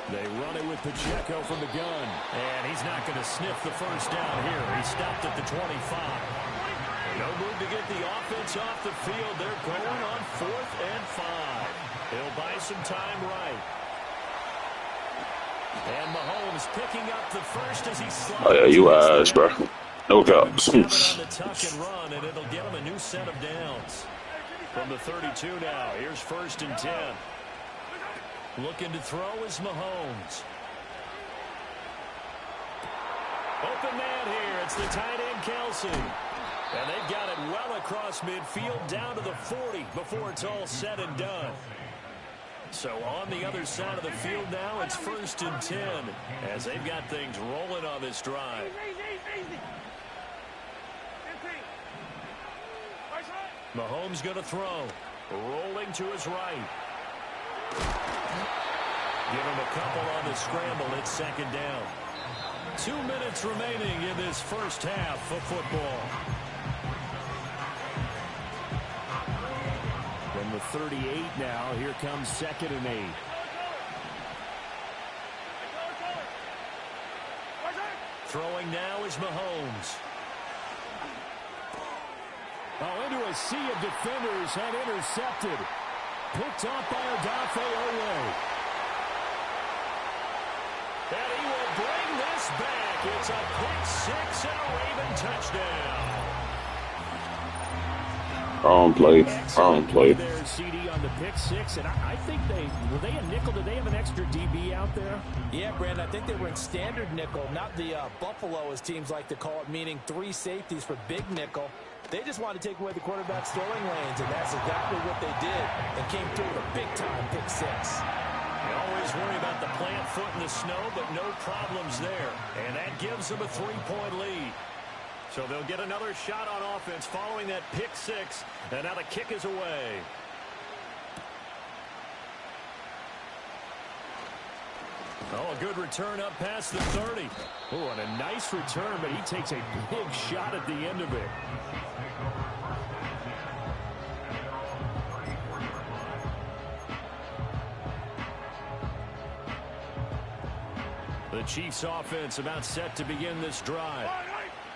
They run it with Pacheco from the gun. And he's not going to sniff the first down here. He stopped at the 25. No move to get the offense off the field. They're going on 4th and 5. He'll buy some time right. And Mahomes picking up the first as he slides. Oh, yeah, you ass, bro. No doubt. On the tuck and run, and it'll get him a new set of downs. From the 32 now, here's 1st and 10. Looking to throw is Mahomes. Open man here. It's the tight end, Kelsey. And they've got it well across midfield down to the 40 before it's all said and done. So on the other side of the field now, it's 1st and 10 as they've got things rolling on this drive. Mahomes going to throw. Rolling to his right. Give him a couple on the scramble. It's second down. 2 minutes remaining in this first half of football. From the 38 now, here comes 2nd and 8. Throwing now is Mahomes. Oh, into a sea of defenders and intercepted. Picked off by Odafe Oweh. And he will bring this back. It's a pick six and a Raven touchdown. Wrong play. Their CD on the pick six, and I think were they a nickel? Did they have an extra DB out there? Yeah, Brandon, I think they were in standard nickel, not the Buffalo, as teams like to call it, meaning 3 safeties for big nickel. They just wanted to take away the quarterback's throwing lanes, and that's exactly what they did, and came through with a big-time pick six. You always worry about the plant foot in the snow, but no problems there. And that gives them a 3-point lead. So they'll get another shot on offense following that pick six. And now the kick is away. Oh, a good return up past the 30. Oh, and a nice return, but he takes a big shot at the end of it. The Chiefs offense about set to begin this drive.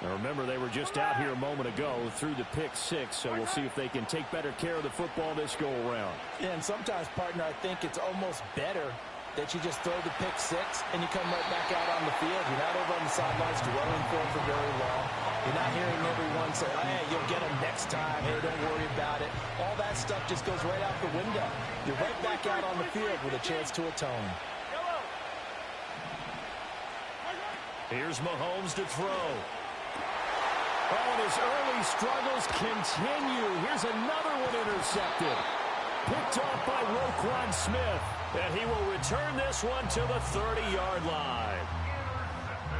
Now remember, they were just out here a moment ago through the pick six, so we'll see if they can take better care of the football this go around. Yeah, and sometimes, partner, I think it's almost better that you just throw the pick six and you come right back out on the field. You're not over on the sidelines dwelling for very long. You're not hearing everyone say, hey, you'll get them next time. Hey, don't worry about it. All that stuff just goes right out the window. You're right back out on the field with a chance to atone. Here's Mahomes to throw. Oh, and his early struggles continue. Here's another one intercepted. Picked off by Roquan Smith. And he will return this one to the 30-yard line.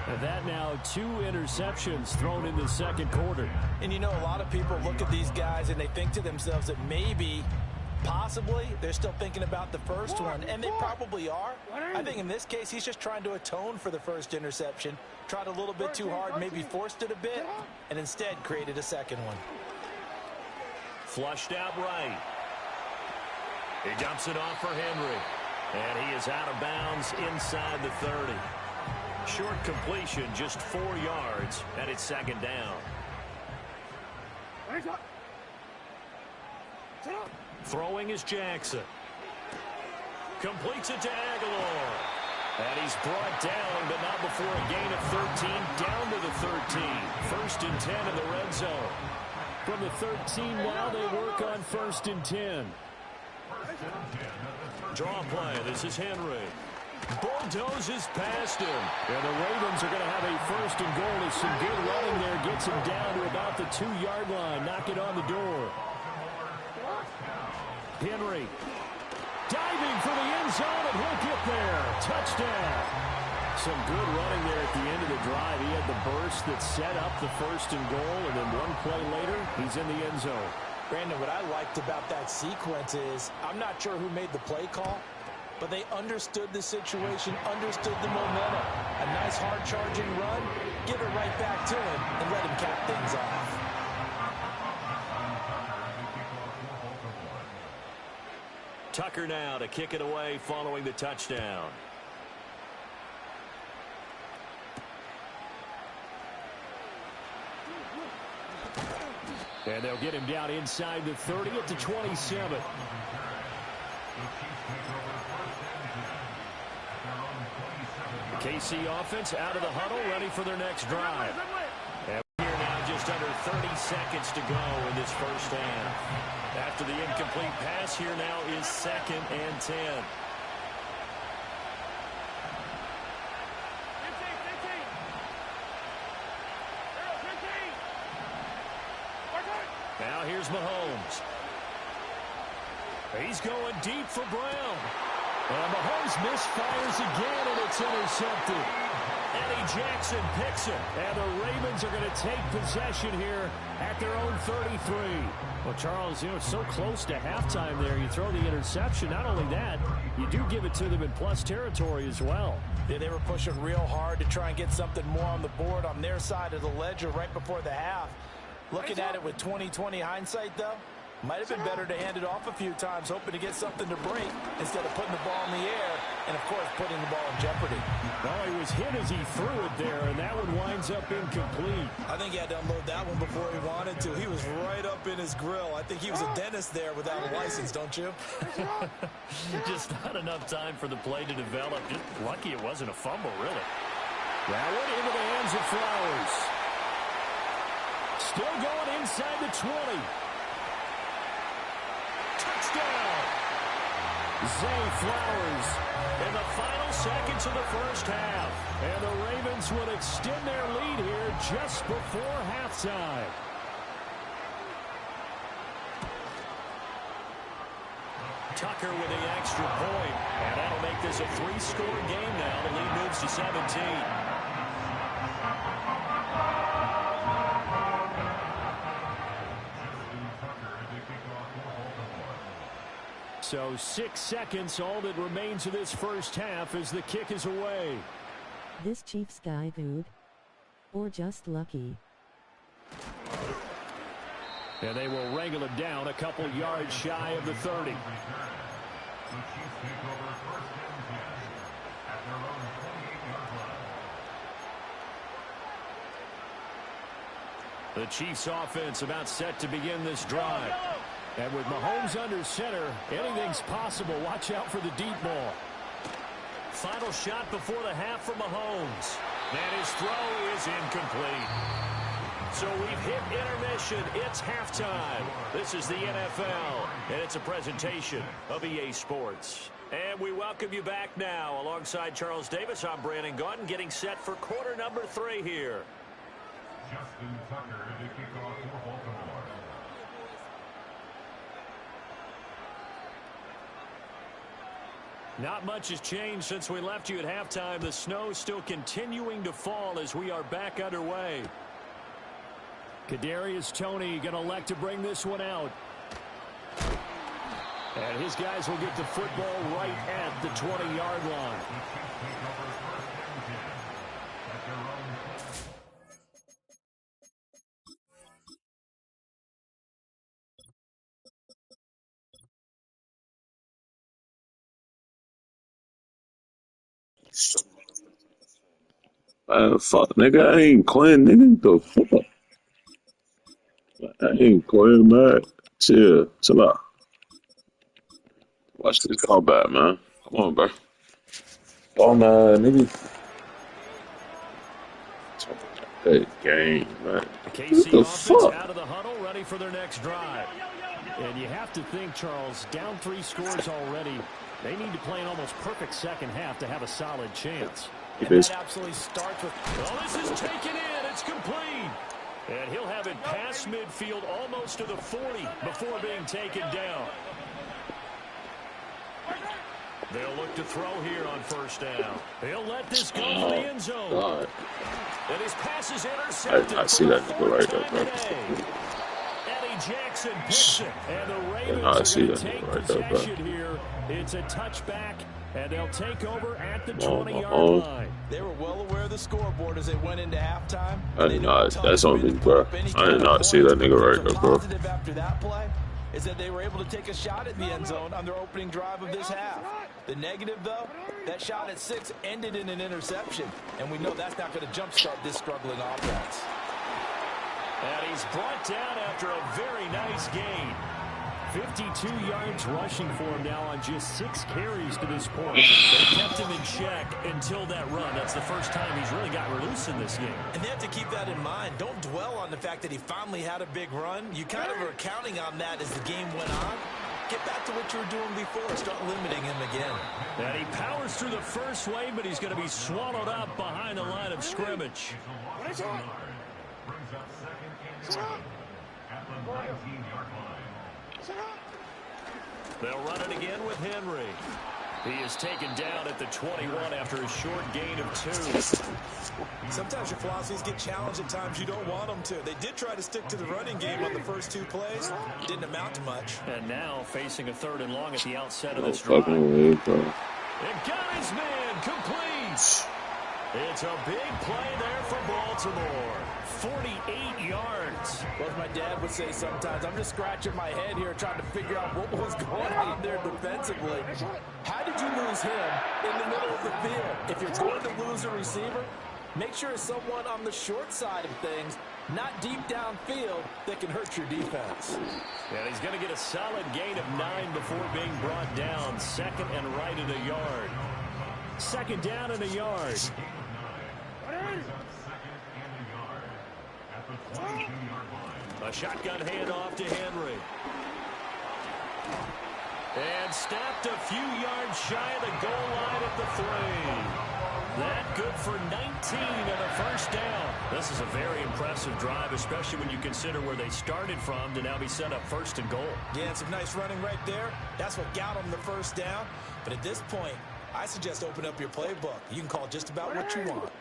And that now 2 interceptions thrown in the second quarter. And you know, a lot of people look at these guys and they think to themselves that maybe, possibly, they're still thinking about the first one. And they probably are. I think in this case, he's just trying to atone for the first interception. Tried a little bit too hard, maybe forced it a bit, and instead created a second one. Flushed out right. He dumps it off for Henry. And he is out of bounds inside the 30. Short completion, just 4 yards, and it's second down. Throwing is Jackson. Completes it to Aguilar. And he's brought down, but not before a gain of 13, down to the 13. 1st and 10 in the red zone. From the 13 now, they work on 1st and 10. Draw play. This is Henry. Bulldozes past him. And the Ravens are going to have a 1st and goal. There's some good running there. Gets him down to about the 2-yard line. Knock it on the door. Henry diving for the end zone, and he'll get there. Touchdown. Some good running there at the end of the drive. He had the burst that set up the 1st and goal, and then one play later, he's in the end zone. Brandon, what I liked about that sequence is, I'm not sure who made the play call, but they understood the situation, understood the momentum. A nice hard-charging run, give it right back to him, and let him cap things off. Tucker now to kick it away following the touchdown. And they'll get him down inside the 30 at the 27. KC offense out of the huddle, ready for their next drive. And we're here now just under 30 seconds to go in this first half. After the incomplete pass, here now is 2nd and 10. Now here's Mahomes. He's going deep for Brown. And Mahomes misfires again, and it's intercepted. Eddie Jackson picks it. And the Ravens are going to take possession here at their own 33. Well, Charles, it's so close to halftime there. You throw the interception. Not only that, you do give it to them in plus territory as well. Yeah, they were pushing real hard to try and get something more on the board on their side of the ledger right before the half. Looking at it with 20/20 hindsight, though, might have been better to hand it off a few times, hoping to get something to break instead of putting the ball in the air and, of course, putting the ball in jeopardy. Well, he was hit as he threw it there, and that one winds up incomplete. I think he had to unload that one before he wanted to. He was right up in his grill. I think he was a dentist there without a license, don't you? Just not enough time for the play to develop. Just lucky it wasn't a fumble, really. That one into the hands of Flowers. Still going inside the 20. Touchdown! Zay Flowers in the final seconds of the first half. And the Ravens will extend their lead here just before halftime. Tucker with the extra point. And that'll make this a 3-score game now. The lead moves to 17. So 6 seconds, all that remains of this first half as the kick is away. This Chiefs guy good? Or just lucky? And they will wrangle him down a couple yards shy of the 30. The Chiefs offense about set to begin this drive. And with Mahomes under center, anything's possible. Watch out for the deep ball. Final shot before the half for Mahomes. And his throw is incomplete. So we've hit intermission. It's halftime. This is the NFL, and it's a presentation of EA Sports. And we welcome you back now. Alongside Charles Davis, I'm Brandon Gaudin, getting set for quarter number 3 here. Justin Tucker to kick off for Baltimore. Not much has changed since we left you at halftime. The snow still continuing to fall as we are back underway. Kadarius Toney going to elect to bring this one out. And his guys will get the football right at the 20-yard line. Fuck, nigga, I ain't Quinn, nigga. The fuck? I ain't Quinn, man. Chill out. Watch this combat, man. Come on, bro. Oh, nah, nigga. That game, man. KC What the offense fuck? out of the huddle, ready for their next drive. And you have to think, Charles, down 3 scores already. They need to play an almost perfect second half to have a solid chance. And that absolutely starts with... Well, this is taken in. It's complete. And he'll have it past midfield almost to the 40 before being taken down. They'll look to throw here on first down. He'll let this go for the end zone. God. And his pass is intercepted. I see that nigga right there, bro. Eddie Jackson picks it. And the Ravens I see are going that to take nigga right there, bro. possession here. It's a touchback, and they'll take over at the Come on, 20-yard Mahomes. line. They were well aware of the scoreboard as they went into halftime. I did not. That's on me, bro. I did not see that nigga right there, bro. Positive after that play is that they were able to take a shot at the end zone on their opening drive of this half. The negative, though, that shot at 6 ended in an interception, and we know that's not going to jumpstart this struggling offense. And he's brought down after a very nice gain. 52 yards rushing for him now on just 6 carries to this point. They kept him in check until that run. That's the first time he's really gotten loose in this game. And they have to keep that in mind. Don't dwell on the fact that he finally had a big run. You kind of are counting on that as the game went on. Get back to what you were doing before. Start limiting him again. And he powers through the first wave, but he's going to be swallowed up behind the line of scrimmage. Brings up 2nd and 7 at the 19-yard line. They'll run it again with Henry. He is taken down at the 21 after a short gain of 2. Sometimes your philosophies get challenged at times you don't want them to. They did try to stick to the running game on the first 2 plays. Didn't amount to much. And now facing a 3rd and long at the outset of this fucking drive. way, bro. It got his man complete. It's a big play there for Baltimore. 48 yards. Well, as my dad would say sometimes, I'm just scratching my head here trying to figure out what was going on there defensively. How did you lose him in the middle of the field? If you're going to lose a receiver, make sure it's someone on the short side of things, not deep downfield, that can hurt your defense. And he's going to get a solid gain of 9 before being brought down. 2nd and right at a yard. 2nd down and a yard. A shotgun handoff to Henry. And snapped a few yards shy of the goal line at the 3. That good for 19 and a first down. This is a very impressive drive, especially when you consider where they started from to now be set up 1st and goal. Yeah, some nice running right there. That's what got them the first down. But at this point, I suggest open up your playbook. You can call just about what you want.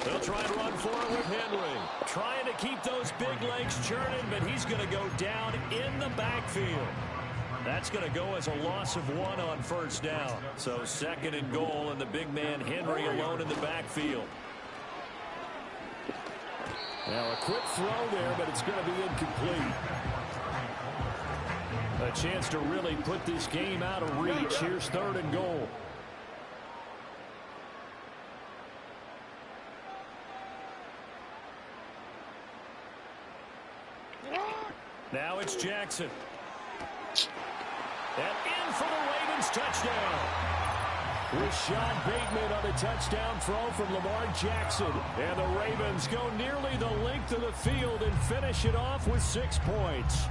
They'll try and run for it with Henry. Trying to keep those big legs churning, but he's going to go down in the backfield. That's going to go as a loss of 1 on 1st down. So 2nd and goal, and the big man Henry alone in the backfield. Now a quick throw there, but it's going to be incomplete. A chance to really put this game out of reach. Here's 3rd and goal. Now it's Jackson. And in for the Ravens touchdown. Rashad Bateman on the touchdown throw from Lamar Jackson. And the Ravens go nearly the length of the field and finish it off with 6 points.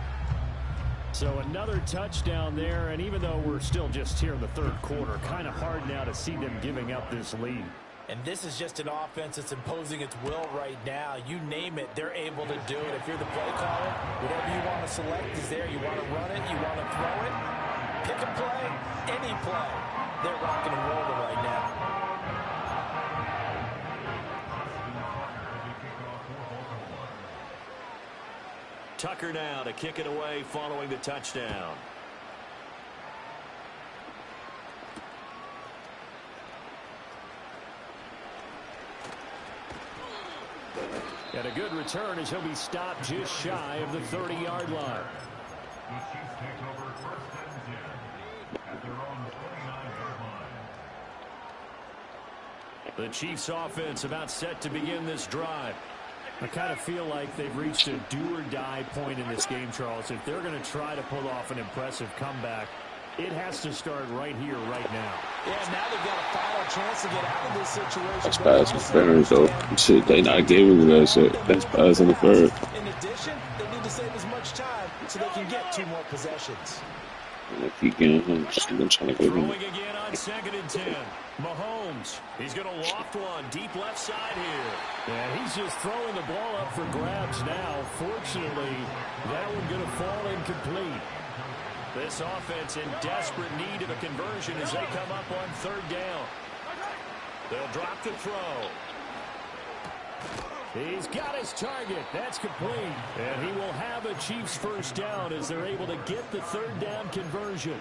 So another touchdown there, and even though we're still just here in the 3rd quarter, kind of hard now to see them giving up this lead. And this is just an offense that's imposing its will right now. You name it, they're able to do it. If you're the play caller, whatever you want to select is there. You want to run it, you want to throw it, pick a play, any play. They're rocking and rolling right now. Tucker now to kick it away following the touchdown. And a good return as he'll be stopped just shy of the 30-yard line. The Chiefs offense about set to begin this drive. I kind of feel like they've reached a do-or-die point in this game, Charles. If they're going to try to pull off an impressive comeback, it has to start right here, right now. Yeah, now they've got a final chance to get out of this situation. That's pass interference, though. Shit, they not giving that shit. That's pass interference. In addition, they need to save as much time so they can get 2 more possessions. If he can, I'm trying to give him. Throwing again on 2nd and 10. Mahomes, he's going to loft one deep left side here. Yeah, he's just throwing the ball up for grabs now. Fortunately, that one going to fall incomplete. This offense in desperate need of a conversion as they come up on 3rd down. They'll drop the throw. He's got his target. That's complete. And he will have a Chiefs first down as they're able to get the 3rd down conversion.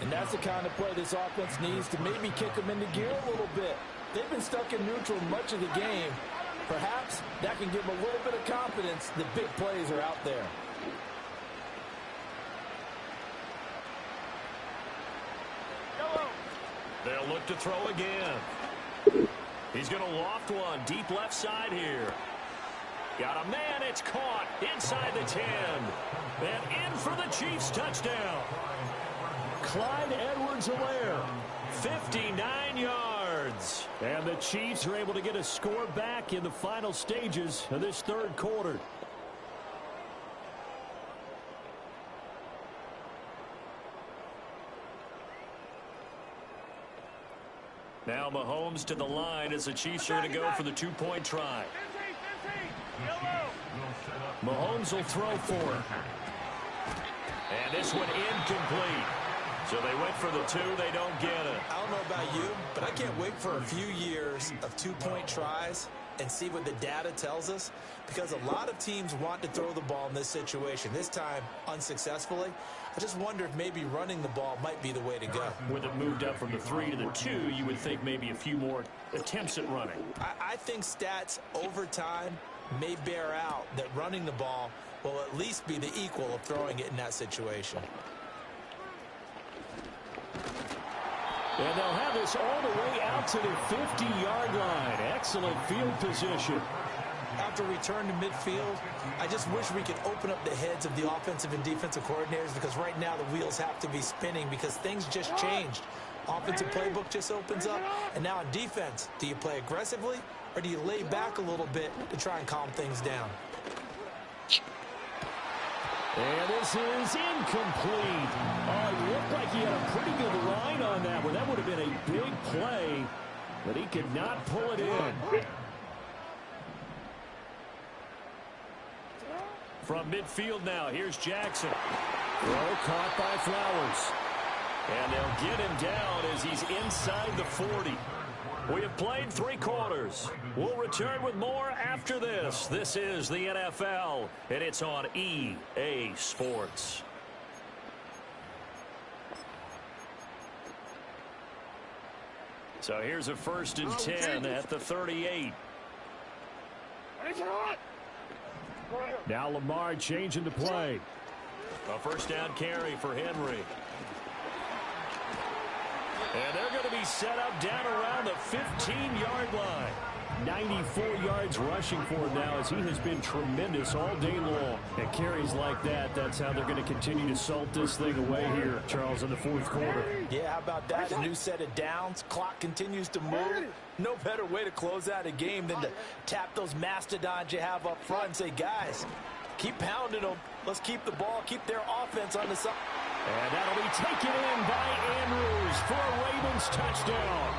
And that's the kind of play this offense needs to maybe kick them into gear a little bit. They've been stuck in neutral much of the game. Perhaps that can give them a little bit of confidence that big plays are out there. They'll look to throw again. He's going to loft one deep left side here. Got a man, it's caught inside the 10. And in for the Chiefs touchdown. Clyde Edwards-Helaire, 59 yards. And the Chiefs are able to get a score back in the final stages of this 3rd quarter. Now Mahomes to the line as the Chiefs are going to go for the 2-point try. Mahomes will throw for it. And this one incomplete. So they went for the 2. They don't get it. I don't know about you, but I can't wait for a few years of 2-point tries and see what the data tells us, because a lot of teams want to throw the ball in this situation. This time, unsuccessfully. I just wonder if maybe running the ball might be the way to go. With it moved up from the 3 to the 2, you would think maybe a few more attempts at running. I think stats over time may bear out that running the ball will at least be the equal of throwing it in that situation. And they'll have this all the way out to the 50-yard line. Excellent field position. After return to midfield, I just wish we could open up the heads of the offensive and defensive coordinators, because right now the wheels have to be spinning because things just changed. Offensive playbook just opens up, and now on defense, do you play aggressively or do you lay back a little bit to try and calm things down? And this is incomplete. Oh, it looked like he had a pretty good line on that one. That would have been a big play, but he could not pull it in. From midfield now, here's Jackson. Throw caught by Flowers. And they'll get him down as he's inside the 40. We have played 3 quarters. We'll return with more after this. This is the NFL, and it's on EA Sports. So here's a 1st and 10 at the 38. Now Lamar changing the play. A 1st down carry for Henry. And they're going to be set up down around the 15-yard line. 94 yards rushing for him now, as he has been tremendous all day long. And carries like that, that's how they're going to continue to salt this thing away here, Charles, in the 4th quarter. Yeah, how about that? A new set of downs. Clock continues to move. No better way to close out a game than to tap those mastodons you have up front and say, guys, keep pounding them. Let's keep the ball, keep their offense on the side. And that'll be taken in by Andrews for a Ravens touchdown.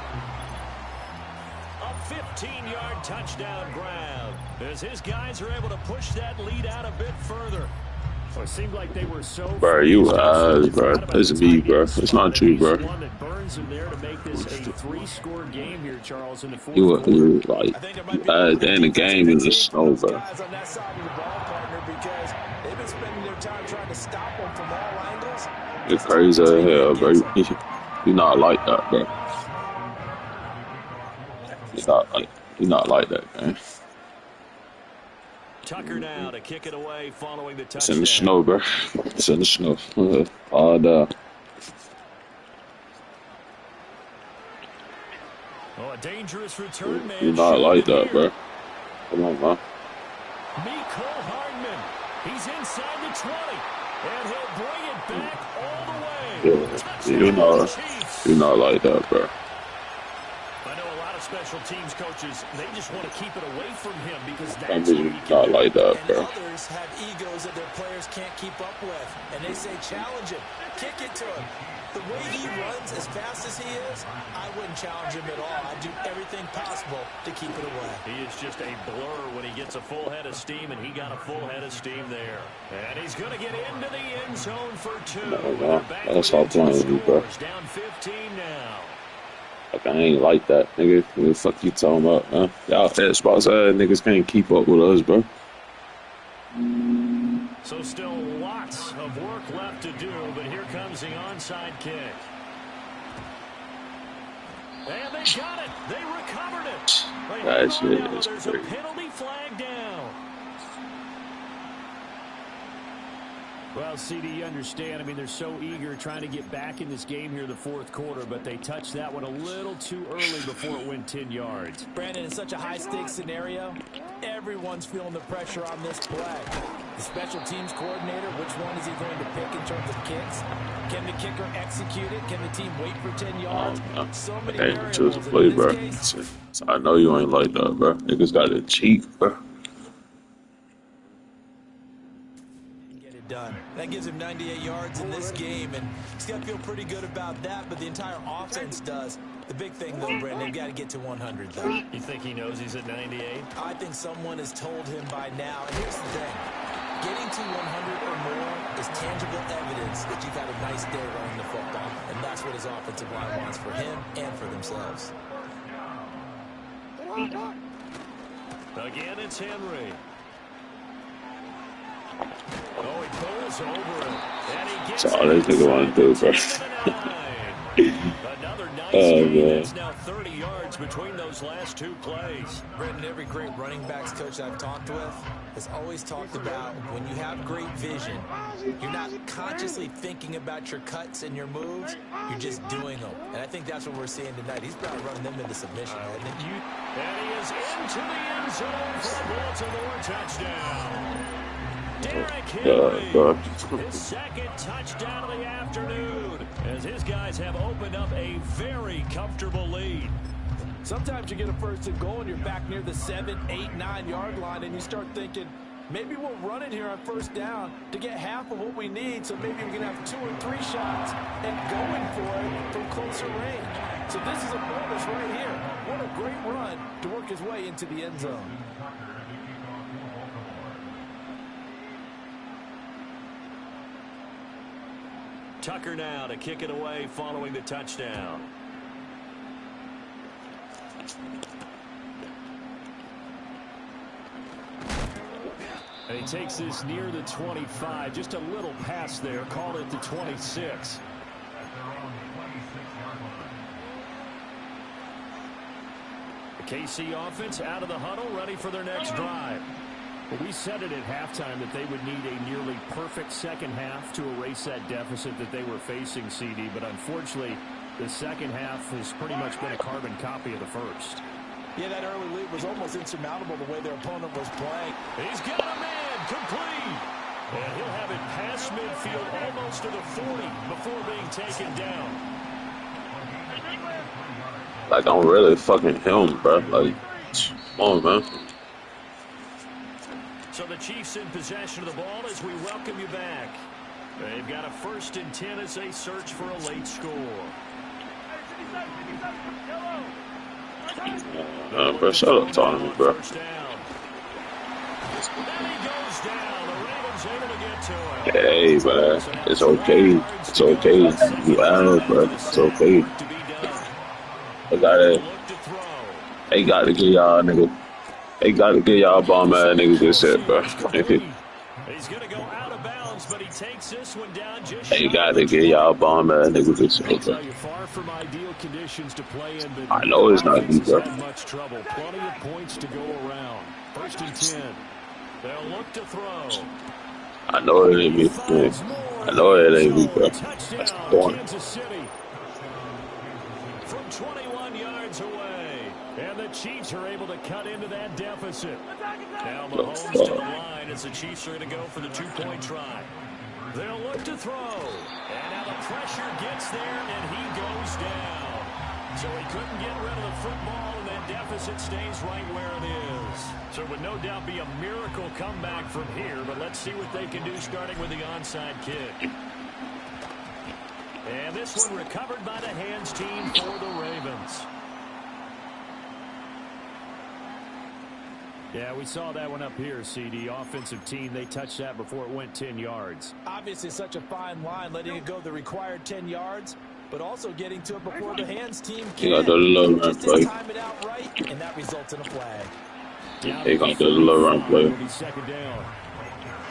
A 15-yard touchdown grab as his guys are able to push that lead out a bit further. So it seemed like they were so... Bro, you eyes, bro. It's me, bro. It's not true, bro. One that burns him there to make this a 3-score game here, Charles, in the 4th quarter. You like, at the end of the game in the snow, bro. Guys on that side of the ball, partner, because they've been spending their time trying to stop them from all angles. You're crazy as hell, bro. You're not like that, bro. You're not like that, man. Tucker now to kick it away following the touchdown. It's in the snow, bro. It's in the snow. Oh, a dangerous return, man. You're not like that, bro. Come on, man. Mecole Hardman. He's inside the 20. And he'll bring it back all the way. Yeah, you're not like that, bro. I know a lot of special teams coaches, they just want to keep it away from him because that's I mean, not like that, bro. And others have egos that their players can't keep up with. And they say, challenge him. Kick it to him. The way he runs as fast as he is, I wouldn't challenge him at all. I'd do everything possible to keep it away. He is just a blur when he gets a full head of steam, and he got a full head of steam there. And he's going to get into the end zone for 2. No, that's all playing with you, bro. Down 15 now. Like, I ain't like that, nigga. What the fuck you talking about, man? Y'all fat spots ass niggas can't keep up with us, bro. So still lots of work left to do, but here comes the onside kick. And they got it. They recovered it. That shit is there's crazy. A penalty flag down. Well, CD, you understand. I mean, they're so eager trying to get back in this game here in the 4th quarter, but they touched that one a little too early before it went 10 yards. Brandon, in such a high-stakes scenario, everyone's feeling the pressure on this play. The special teams coordinator, which one is he going to pick in terms of kicks? Can the kicker execute it? Can the team wait for 10 yards? So many variables. Choose to play, bro. So I know you ain't like that, bro. Niggas got to cheat, bro. Done. That gives him 98 yards in this game, and he's got to feel pretty good about that, but the entire offense does. The big thing, though, Brandon, they've got to get to 100, though. You think he knows he's at 98? I think someone has told him by now, and here's the thing. Getting to 100 or more is tangible evidence that you've had a nice day running the football. And that's what his offensive line wants for him and for themselves. Again, it's Henry. Oh, he pulls over it. And he gets That's all this nigga want to do, bro. Another nice Oh, game. man. It's now 30 yards between those last two plays. Brendan, every great running backs coach I've talked with has always talked about when you have great vision, you're not consciously thinking about your cuts and your moves, you're just doing them. And I think that's what we're seeing tonight. He's probably running them into submission, hasn't he? And he is into the end zone for a Baltimore touchdown. Derrick Henry, his second touchdown of the afternoon, as his guys have opened up a very comfortable lead. Sometimes you get a first and goal and you're back near the 7, 8, 9 yard line and you start thinking, maybe we'll run it here on first down to get half of what we need, so maybe we can have 2 or 3 shots and going for it from closer range. So this is a bonus right here. What a great run to work his way into the end zone. Tucker now to kick it away following the touchdown. And he takes this near the 25, just a little pass there, called it the 26. The KC offense out of the huddle, ready for their next drive. Well, we said it at halftime that they would need a nearly perfect second half to erase that deficit that they were facing, CD, but unfortunately, the second half has pretty much been a carbon copy of the first. Yeah, that early lead was almost insurmountable the way their opponent was playing. He's got a man complete. And he'll have it past midfield almost to the 40 before being taken down. Like, I'm really fucking him, bro. Like, come on, man. So the Chiefs in possession of the ball as we welcome you back. They've got a 1st and 10 as they search for a late score. Bro, shut up talking to me, bro. Hey, man, it's okay. It's okay. You out, bro. It's okay. They gotta get y'all, nigga. They gotta get y'all bomb ass niggas this shit, bro. He's gonna go out of bounds, but he takes this one down just They gotta get y'all bomb ass niggas this shit, bro. Far from ideal conditions to play in, but I know it's not you, bro. much trouble. Plenty of points to go around. 1st and 10. They'll look to throw. I know it ain't me, man. I know it ain't me, bro. That's the point. Kansas City from 21 yards away. And the Chiefs are able to cut into that deficit. Now Mahomes to the line as the Chiefs are going to go for the 2-point try. They'll look to throw. And now the pressure gets there, and he goes down. So he couldn't get rid of the football, and that deficit stays right where it is. So it would no doubt be a miracle comeback from here, but let's see what they can do starting with the onside kick. And this one recovered by the hands team for the Ravens. Yeah, we saw that one up here, CD. Offensive team, they touched that before it went 10 yards. Obviously such a fine line, letting it go the required 10 yards, but also getting to it before the hands team can. They got the low run play. Time it out right, and that results in a flag. They gonna do the low run play.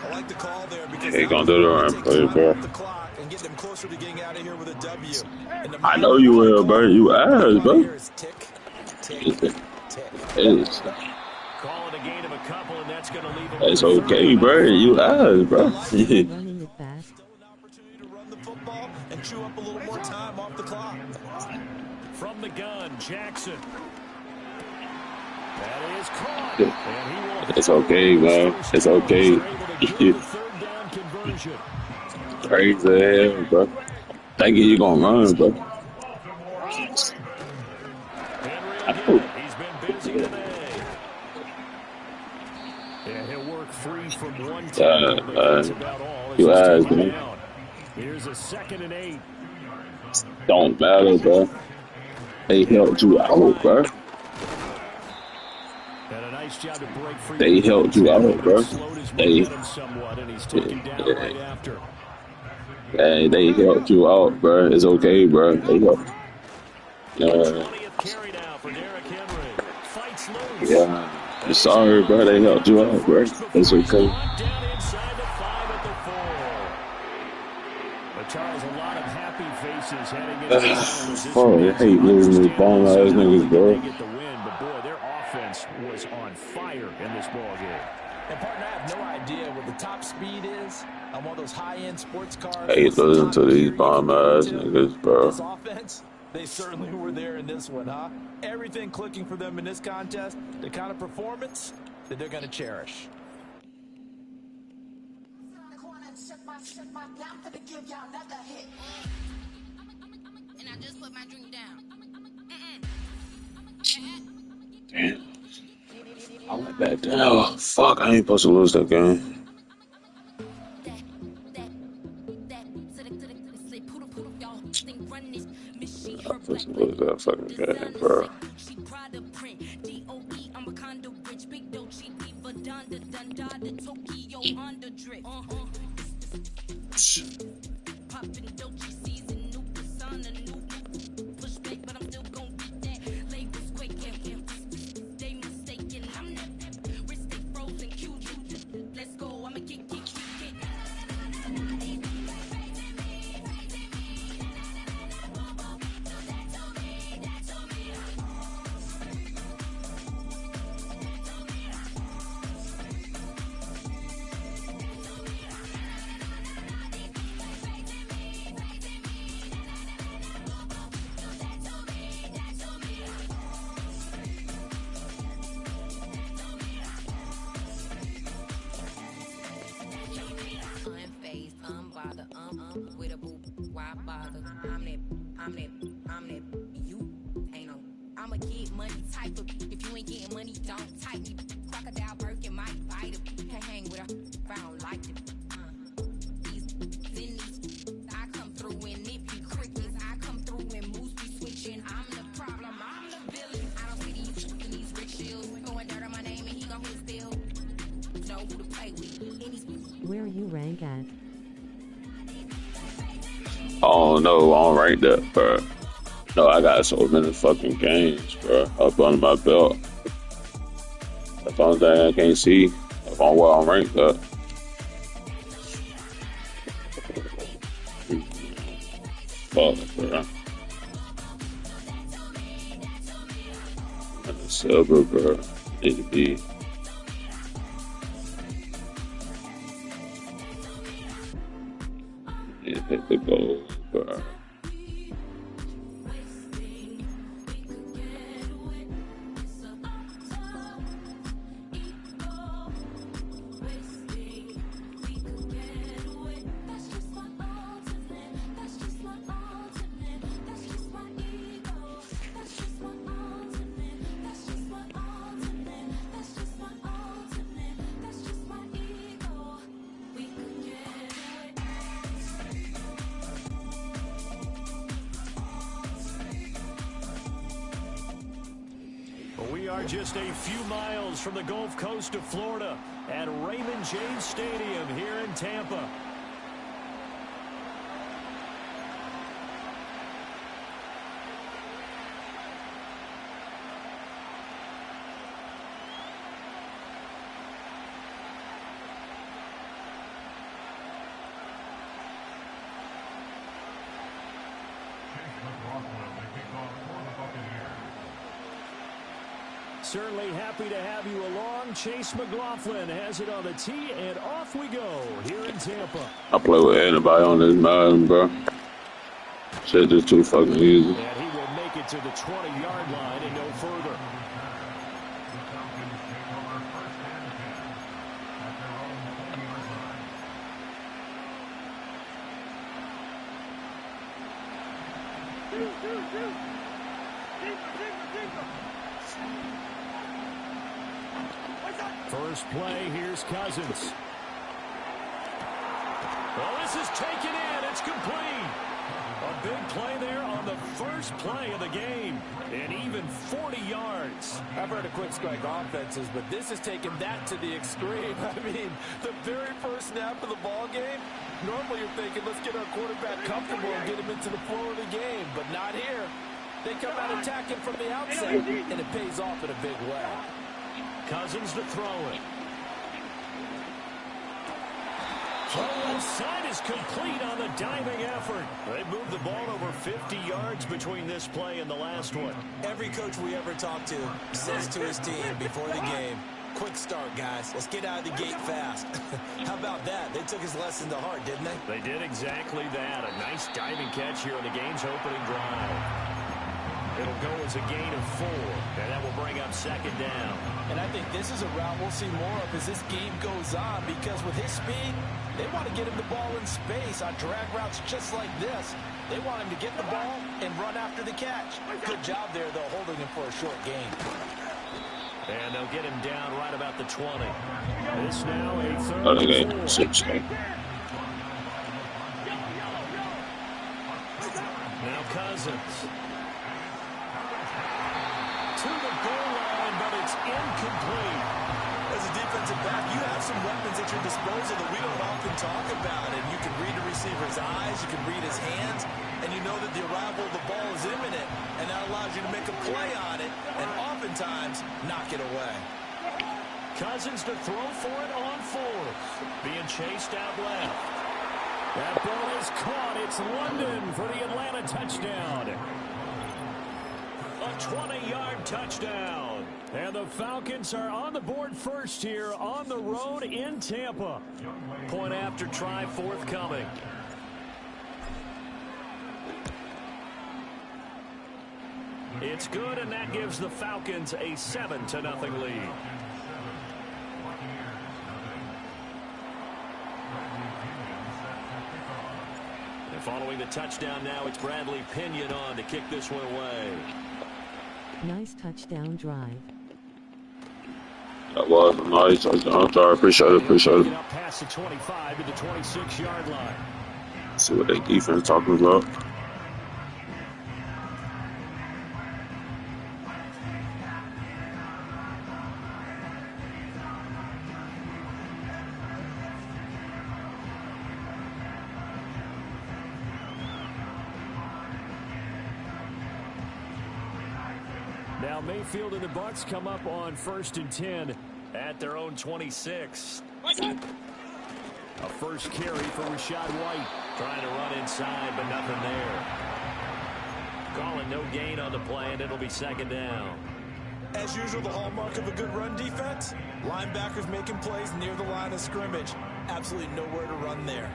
I like the call there because They gonna do the run play, bro. the clock and get them closer to getting out of here with a W. I know you will, bro. You ass, bro. Tick, tick, tick. Call it a gain of a couple, and that's going to leave him. It's okay, bro. You ass, bro. Running it back. And chew up a little more time off the clock. From the gun, Jackson. That is caught. It's okay, man. It's okay. Crazy hell, bro. Thank you gonna run, bro. He's been busy today. Yeah, he'll work free from one tackle, but that's about all. You ass, man. Here's a 2nd and 8. Don't matter, bro. They helped you out, bro. And a nice Nice job to break free. They helped you out, bro. They Somewhat, and he's taken down right after. Hey, they helped you out, bro. It's okay, bro. They helped. 20th carry now for Derrick Henry. Fights loose. Yeah. I'm sorry, bro. They helped you out, bro. It's okay. Down inside the 5 at the 4. But Charles, a lot of happy faces heading into the final. Oh, I hate losing these bomb ass niggas, bro. They get the win, but boy, their offense was on fire in this ball game. And partner, I have no idea what the top speed is on one of those high-end sports cars. I hate losing to these bomb ass niggas, bro. This offense, they certainly were there in this one, huh? Everything clicking for them in this contest, the kind of performance that they're going to cherish. And I just put my drink down. Damn. I went back down. Oh, fuck, I ain't supposed to lose that game. I'm supposed to lose that fucking game, bro. With a boo, why bother? I'm that, you ain't no. I'm a get money type of, if you ain't getting money, don't type me. Crocodile Birkin might bite him. Can't hang with her if I don't like them. I come through and nip you crickets. I come through and moves be switching. I'm the problem, I'm the villain. I don't see these rich shields. Going dirt on my name and he gon' hit still. Know who to play with. Where you rank at? Oh no, I don't rank that, bro. No, I got so many fucking games, bro, up under my belt. That's the only thing I can't see if I'm where I'm ranked at. Fuck, bro. I'm the silver, bro. Need to be. Need to hit the goal, bro. We are just a few miles from the Gulf Coast of Florida at Raymond James Stadium here in Tampa. Certainly happy to have you along. Chase McLaughlin has it on the tee, and off we go here in Tampa. I play with anybody on this Madden, bro. Shit just too fucking easy. And he will make it to the 20-yard line and no further. First play, here's Cousins. Well, this is taken in. It's complete. A big play there on the first play of the game. And even 40 yards. I've heard of quick strike offenses, but this has taken that to the extreme. I mean, the very first snap of the ball game, normally you're thinking, let's get our quarterback comfortable and get him into the flow of the game, but not here. They come out attacking from the outset, and it pays off in a big way. Cousins to throw it. Throw left side is complete on the diving effort. They moved the ball over 50 yards between this play and the last one. Every coach we ever talk to says to his team before the game, quick start, guys. Let's get out of the gate fast. How about that? They took his lesson to heart, didn't they? They did exactly that. A nice diving catch here on the game's opening drive. It'll go as a gain of 4, and that will bring up second down. And I think this is a route we'll see more of as this game goes on, because with his speed, they want to get him the ball in space on drag routes just like this. They want him to get the ball and run after the catch. Good job there, though, holding him for a short gain. And they'll get him down right about the 20. This now a third and 4. Now Cousins. To the goal line, but it's incomplete. As a defensive back, you have some weapons at your disposal that we don't often talk about. And you can read the receiver's eyes, you can read his hands, and you know that the arrival of the ball is imminent. And that allows you to make a play on it, and oftentimes knock it away. Cousins to throw for it on 4th. Being chased out left. That ball is caught. It's London for the Atlanta touchdown. A 20-yard touchdown. And the Falcons are on the board first here on the road in Tampa. Point after try forthcoming. It's good, and that gives the Falcons a 7-0 lead. And following the touchdown now, it's Bradley Pinion on to kick this one away. Nice touchdown drive. That was a nice touchdown. I'm sorry. Appreciate it. Up past the 25 to the 26-yard line. See what they defense talking about. Now Mayfield and the Bucs come up on 1st and 10 at their own 26. A first carry for Rachaad White. Trying to run inside, but nothing there. Calling no gain on the play, and it'll be second down. As usual, the hallmark of a good run defense, linebackers making plays near the line of scrimmage. Absolutely nowhere to run there.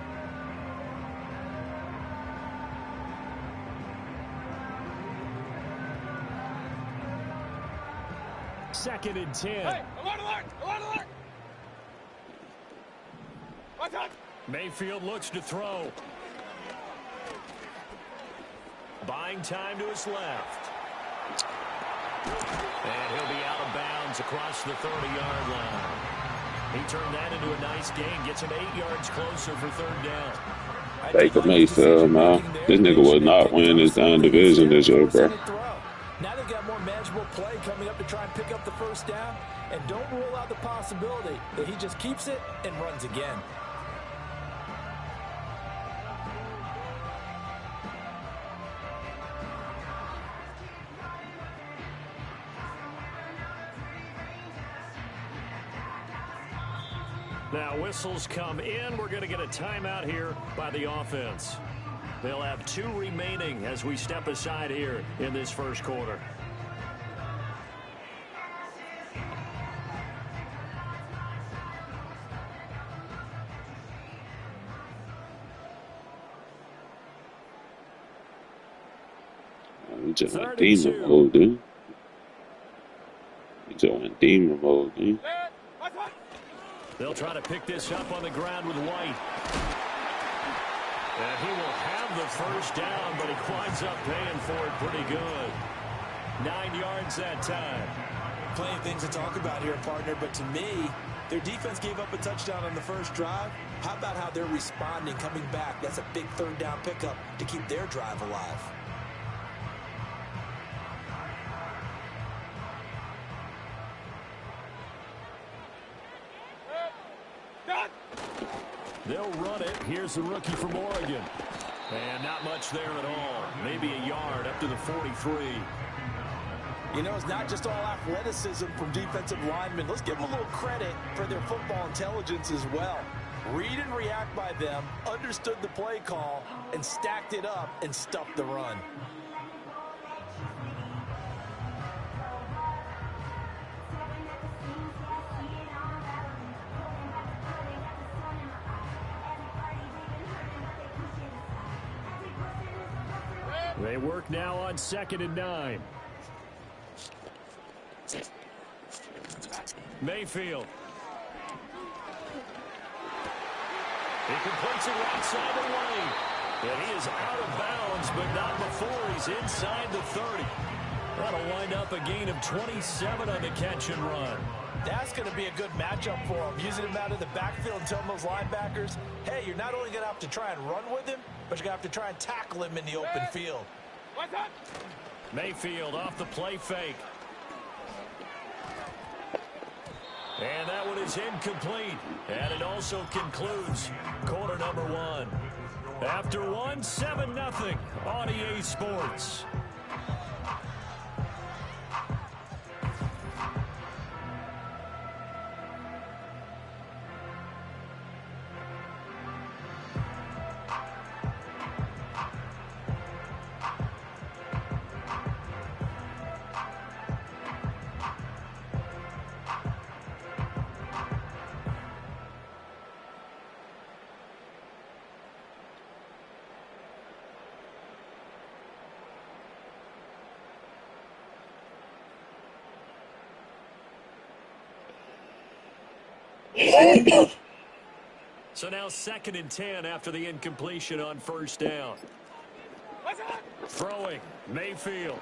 Second and 10. Hey, alert! Mayfield looks to throw. Buying time to his left. And he'll be out of bounds across the 30-yard line. He turned that into a nice gain. Gets him 8 yards closer for third down. Baker Mayfield, man. This nigga would not win his damn division this year, bro. Now they've got more manageable play coming up to try and pick up the first down. And don't rule out the possibility that he just keeps it and runs again. Now whistles come in. We're going to get a timeout here by the offense. They'll have 2 remaining as we step aside here in this first quarter. We just went demon mode, dude. We just went demon mode, dude. They'll try to pick this up on the ground with White. And he will have the first down, but he winds up paying for it pretty good. 9 yards that time. Plenty of things to talk about here, partner, but to me, Their defense gave up a touchdown on the first drive. How about how they're responding, coming back? That's a big third down pickup to keep their drive alive. They'll run it. Here's the rookie from Oregon. And not much there at all. Maybe a yard up to the 43. You know, it's not just all athleticism from defensive linemen. Let's give them a little credit for their football intelligence as well. Read and react by them, understood the play call, and stacked it up and stuffed the run. They work now on 2nd and 9. Mayfield. He completes it right side of the lane. And he is out of bounds, but not before he's inside the 30. That'll wind up a gain of 27 on the catch and run. That's going to be a good matchup for him. Using him out of the backfield and telling those linebackers, hey, you're not only going to have to try and run with him, but you're going to have to try and tackle him in the open field. Mayfield off the play fake. And that one is incomplete. And it also concludes quarter number 1. After 1, 7-0 on EA Sports. So now 2nd and 10 after the incompletion on first down. Throwing, Mayfield.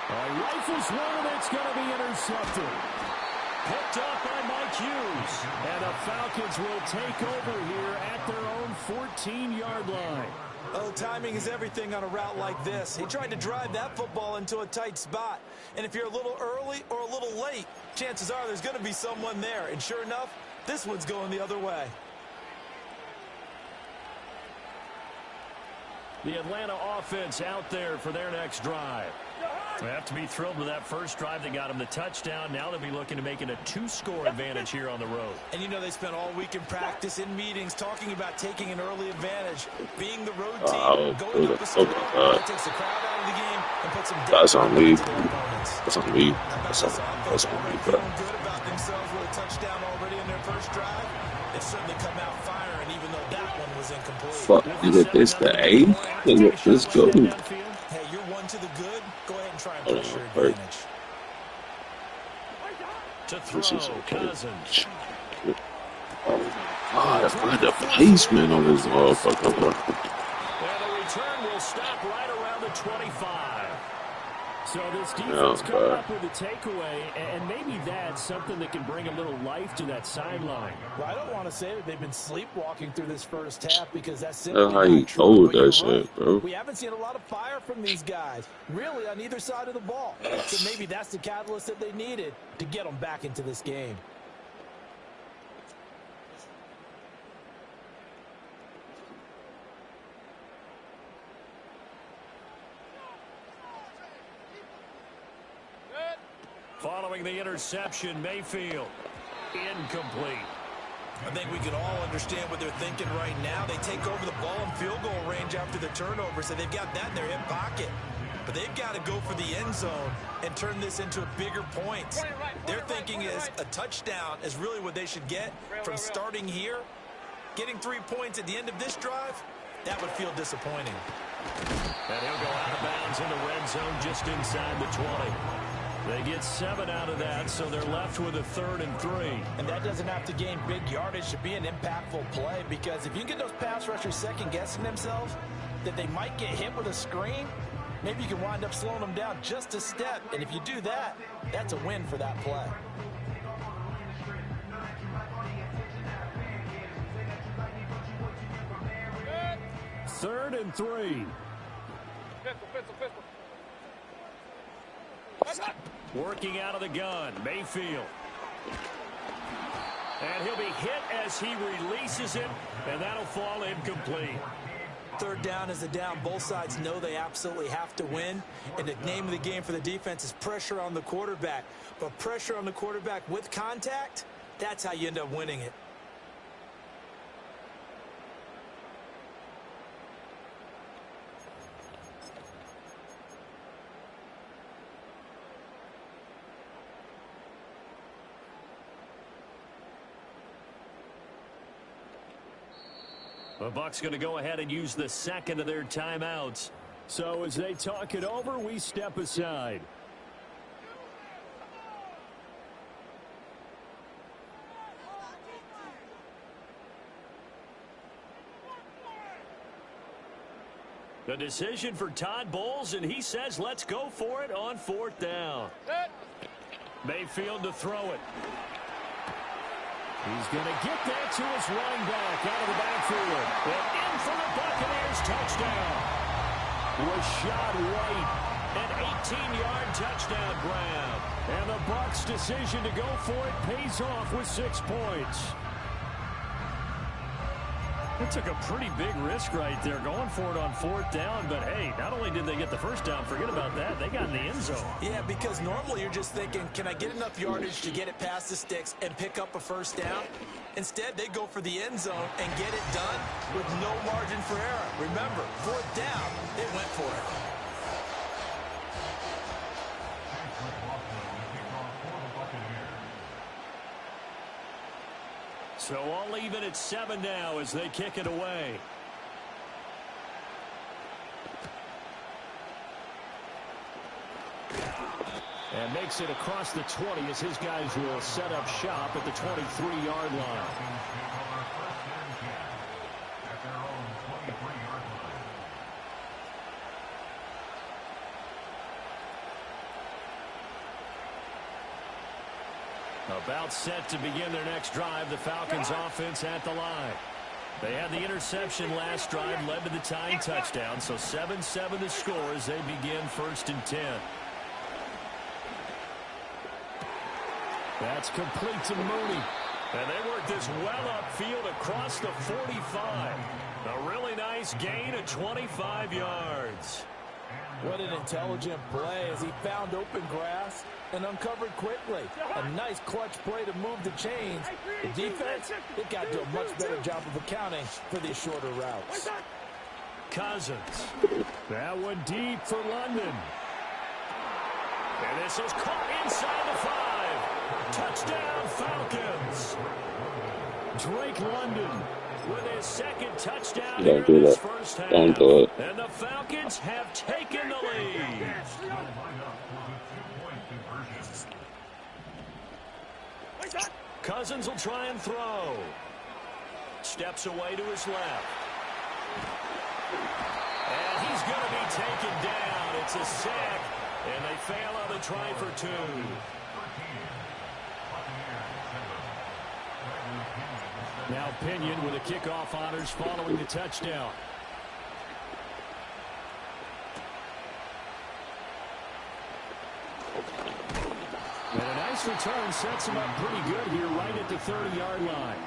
Rifles one, and it's going to be intercepted. Picked up by Mike Hughes. And the Falcons will take over here at their own 14-yard line. Oh, timing is everything on a route like this. He tried to drive that football into a tight spot. And if you're a little early or a little late, chances are there's going to be someone there. And sure enough, this one's going the other way. The Atlanta offense out there for their next drive. They have to be thrilled with that first drive that got them the touchdown. Now they'll be looking to make it a 2-score advantage here on the road. And you know they spent all week in practice, in meetings, talking about taking an early advantage. Being the road team, going up the score, that takes the crowd out of the game and puts them down. That's on me. That's on me. That's on me, bro. Feeling good about themselves with a touchdown already in their first drive. They certainly come out firing, even though that one was incomplete. Fuck, nigga, this the A? Nigga, let's go. Hey, you're one to the good. Go ahead and try and push your advantage. To throw, this is okay. Cousins. Oh my God, I the placement on this motherfucker, bro. And the return will stop right around the 25. So this defense coming up with a takeaway, and maybe that's something that can bring a little life to that sideline. Well, I don't want to say that they've been sleepwalking through this first half because that's simply That's how you not true. told But you're that shit, right. bro. We haven't seen a lot of fire from these guys, really, on either side of the ball. So maybe that's the catalyst that they needed to get them back into this game. Following the interception, Mayfield, incomplete. I think we can all understand what they're thinking right now. They take over the ball in field goal range after the turnover, so they've got that in their hip pocket. But they've got to go for the end zone and turn this into bigger points. Their thinking is a touchdown is really what they should get from starting here. Getting 3 points at the end of this drive, that would feel disappointing. And he'll go out of bounds in the red zone just inside the 20. They get 7 out of that, so they're left with a 3rd and 3. And that doesn't have to gain big yardage to be an impactful play, because if you get those pass rushers second-guessing themselves that they might get hit with a screen, maybe you can wind up slowing them down just a step. And if you do that, that's a win for that play. 3rd and 3. Working out of the gun, Mayfield. And he'll be hit as he releases it, and that'll fall incomplete. 3rd down is the down. Both sides know they absolutely have to win. And the name of the game for the defense is pressure on the quarterback. But pressure on the quarterback with contact, that's how you end up winning it. The Bucs going to go ahead and use the second of their timeouts. So as they talk it over, we step aside. The decision for Todd Bowles, and he says let's go for it on 4th down. Mayfield to throw it. He's going to get that to his running back out of the backfield. And in for the Buccaneers touchdown. Was shot right. An 18-yard touchdown grab. And the Bucs' decision to go for it pays off with 6 points. It took a pretty big risk right there going for it on 4th down. But, hey, not only did they get the first down, forget about that, they got in the end zone. Yeah, because normally you're just thinking, can I get enough yardage to get it past the sticks and pick up a first down? Instead, they go for the end zone and get it done with no margin for error. Remember, 4th down, they went for it. So all even at 7 now as they kick it away. And makes it across the 20 as his guys will set up shop at the 23-yard line. About set to begin their next drive. The Falcons offense at the line. They had the interception last drive, led to the tying touchdown. So 7-7 the score as they begin 1st and 10. That's complete to Mooney. And they work this well upfield across the 45. A really nice gain of 25 yards. What an intelligent play as he found open grass and uncovered quickly. A nice clutch play to move the chains. The defense, it got to a much better job of accounting for these shorter routes. Cousins. That one deep for London. And this is caught inside the 5. Touchdown, Falcons. Drake London with his 2nd touchdown Don't do in his that. first half. Don't do it. And the Falcons have taken the lead. Cousins will try and throw. Steps away to his left. And he's going to be taken down. It's a sack. And they fail on the try for 2. Now Pinion with the kickoff honors following the touchdown. And a nice return sets him up pretty good here right at the 30-yard line.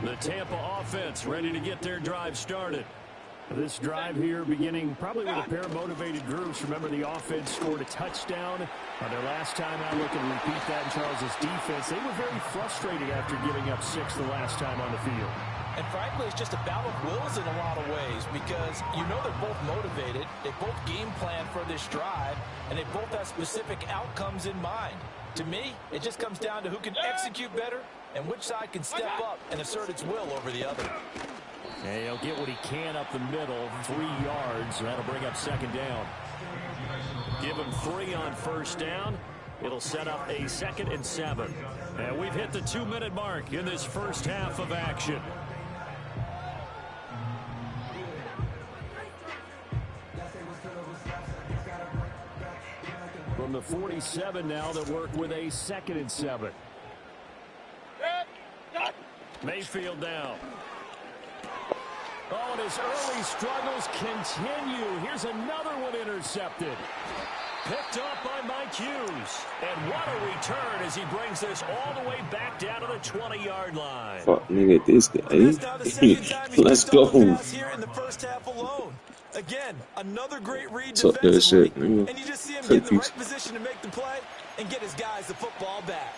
The Tampa offense ready to get their drive started. This drive here beginning probably with a pair of motivated groups. Remember, the offense scored a touchdown on their last time out. Looking to repeat that in Charles's defense. They were very frustrated after giving up 6 the last time on the field. And frankly, it's just a battle of wills in a lot of ways because you know they're both motivated. They both game plan for this drive, and they both have specific outcomes in mind. To me, it just comes down to who can execute better and which side can step up and assert its will over the other. And he'll get what he can up the middle, 3 yards. That'll bring up 2nd down. Give him 3 on 1st down. It'll set up a 2nd and 7. And we've hit the 2-minute mark in this first half of action. From the 47 now, that work with a 2nd and 7. Mayfield now. Oh, and his early struggles continue. Here's another one intercepted. Picked up by Mike Hughes. And what a return as he brings this all the way back down to the 20-yard line. Fuck, nigga, this guy. Let's go. Here in the first half alone. Again, another great read Took that shit, defensively. nigga. And you just see him get in the right position to make the play and get his guys the football back.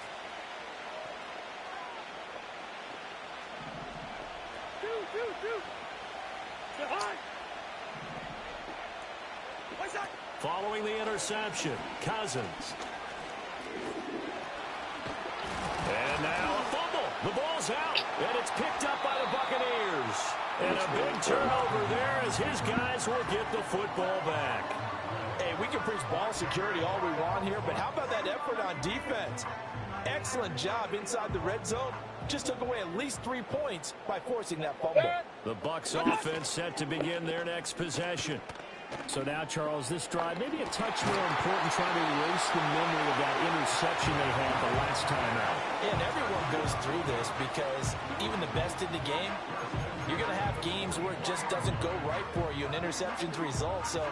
Following the interception, Cousins. And now a fumble. The ball's out, and it's picked up by the Buccaneers. And a big turnover there as his guys will get the football back. Hey, we can preach ball security all we want here, but how about that effort on defense? Excellent job inside the red zone. Just took away at least 3 points by forcing that fumble. The Bucs offense set to begin their next possession. So now, Charles, this drive maybe a touch more important, trying to erase the memory of that interception they had the last time out. And everyone goes through this because even the best in the game, you're going to have games where it just doesn't go right for you, and interceptions result. So,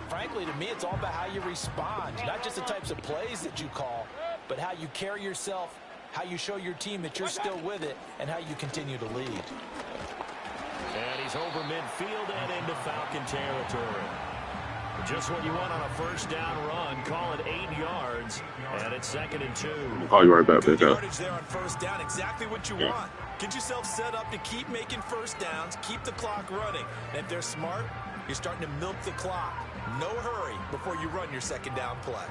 frankly, to me, it's all about how you respond, not just the types of plays that you call, but how you carry yourself, how you show your team that you're still with it, and how you continue to lead. And he's over midfield and into Falcon territory. Just what you want on a first down run. Call it 8 yards, and it's 2nd and 2. I'll call you right back, Good pick up. yardage there on first down, exactly what you want. Get yourself set up to keep making first downs, keep the clock running. And if they're smart, you're starting to milk the clock. No hurry before you run your second down play.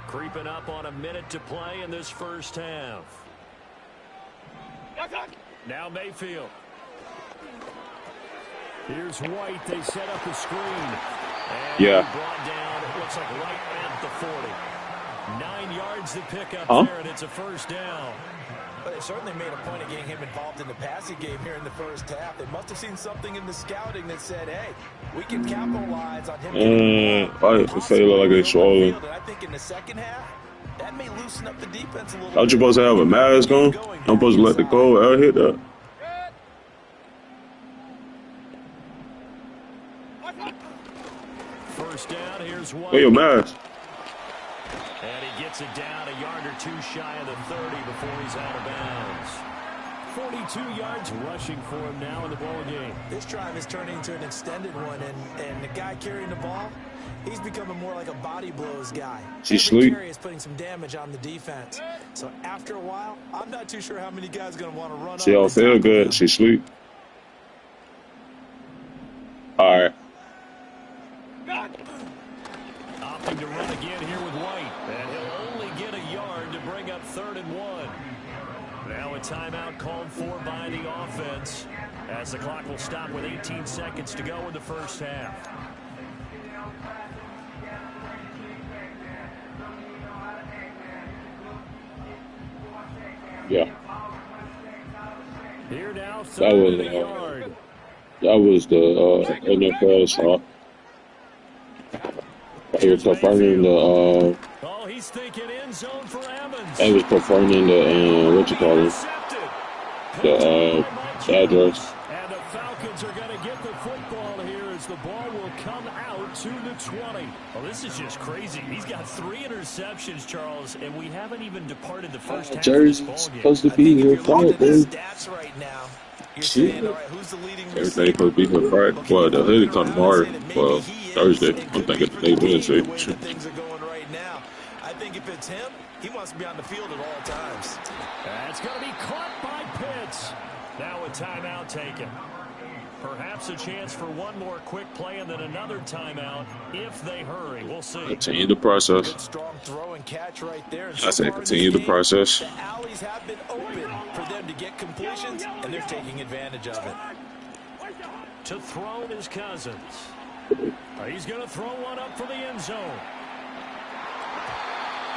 Creeping up on a minute to play in this first half. Now Mayfield. Here's White. They set up the screen. And brought down, it looks like right at the 40. 9 yards to pick up there, and it's a first down. But they certainly made a point of getting him involved in the passing game here in the first half. They must have seen something in the scouting that said, hey, we can capitalize on him. I feel like it's swollen. I think in the second half, that may loosen up the defense a little. Aren't you supposed to have a mask on? I'm supposed to let the cold air hit that. First down, here's White. Where your mask? And he gets it down a yard or two shy of the 30 before he's out of bounds. 42 yards rushing for him now in the ball game. This drive is turning into an extended one, and the guy carrying the ball, he's becoming more like a body blows guy. She Every sleep. carry is putting some damage on the defense. So after a while, I'm not too sure how many guys are going to want to run She don't feel good. She sleep. All right. Opting to run again here with White. And he'll only get a yard to bring up 3rd and 1. Now a timeout called for by the offense as the clock will stop with 18 seconds to go in the first half. Yeah. Here now, That was the NFL shot. It was confirming the oh, he's thinking end zone for Evans. it was confirming the what you call it, the address. And the Falcons are going to get the football here as the ball will come out to the 20. Well, this is just crazy. He's got 3 interceptions, Charles, and we haven't even departed the first half. Jersey's supposed to be here Friday. Stats right now. You're saying, all right, who's the leading Everything supposed to be here Friday. Well, the hoodie come tomorrow. Well, Thursday. I'm thinking today Wednesday. Things are going right now. I think if it's him, he wants to be on the field at all times. That's going to be caught by Pitts. Now a timeout taken. Perhaps a chance for one more quick play and then another timeout if they hurry. We'll see. Continue the process. Good strong throw and catch right there. I said continue the process. The alleys have been open for them to get completions, and they're taking advantage of it. To throw is Cousins. He's going to throw one up for the end zone.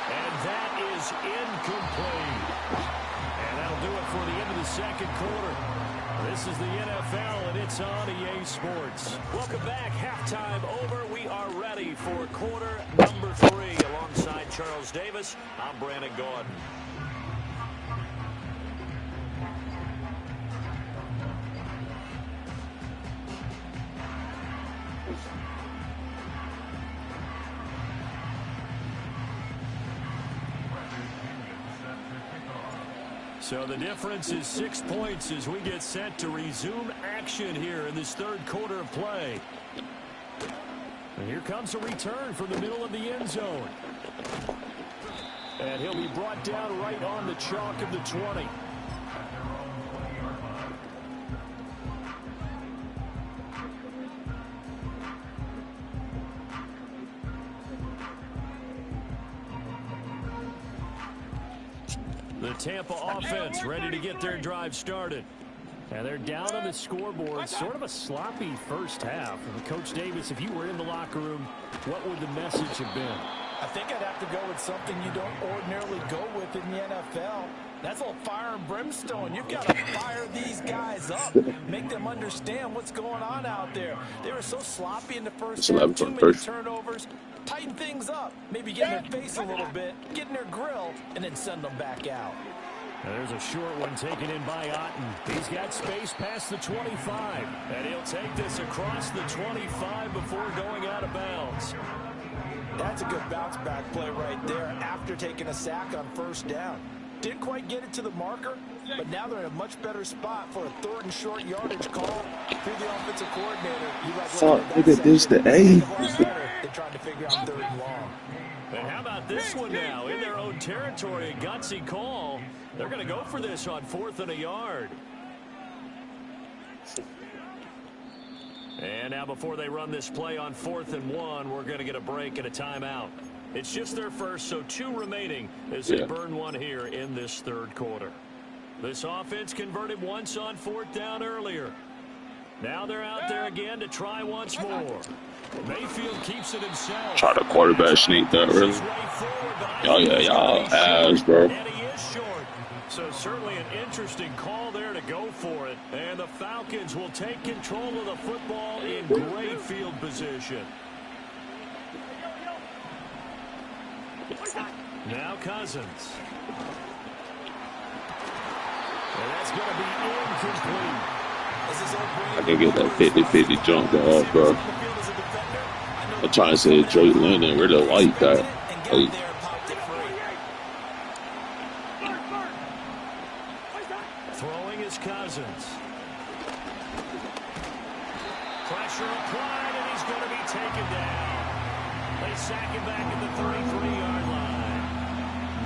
And that is incomplete. And that'll do it for the end of the second quarter. This is the NFL, and it's on EA Sports. Welcome back. Halftime over. We are ready for for quarter number 3. Alongside Charles Davis, I'm Brandon Gordon. So the difference is 6 points as we get set to resume action here in this third quarter of play. And here comes a return from the middle of the end zone. And he'll be brought down right on the chalk of the 20. The Tampa offense ready to get their drive started. And they're down on the scoreboard. Sort of a sloppy first half. And Coach Davis, if you were in the locker room, what would the message have been? I think I'd have to go with something you don't ordinarily go with in the NFL. That's a little fire and brimstone. You've got to fire these guys up. Make them understand what's going on out there. They were so sloppy in the first half. Too many turnovers. Tighten things up. Maybe get in their face a little bit. Get in their grill. And then send them back out. Now there's a short one taken in by Otten. He's got space past the 25. And he'll take this across the 25 before going out of bounds. That's a good bounce-back play right there after taking a sack on first down. Didn't quite get it to the marker, but now they're in a much better spot for a third and short yardage call through the offensive coordinator. Fuck, look at this, the A. They're trying to figure out third and long. And how about this one now? In their own territory, a gutsy call. They're going to go for this on 4th and a yard. And now before they run this play on 4th and 1, we're going to get a break and a timeout. It's just their first, so 2 remaining as they burn one here in this third quarter. This offense converted once on 4th down earlier. Now they're out there again to try once more. Mayfield keeps it himself. Try to quarterback sneak that early. Oh yeah, y'all ass, bro. And he is short. So certainly an interesting call there to go for it. And the Falcons will take control of the football in great field position. Now Cousins. And that's going to be incomplete. I can get that 50-50 jump off, bro. I'm trying to say Drake London really like that. Like, throwing is Cousins. Pressure applied, and he's going to be taken down. They sack him back at the 33-yard line.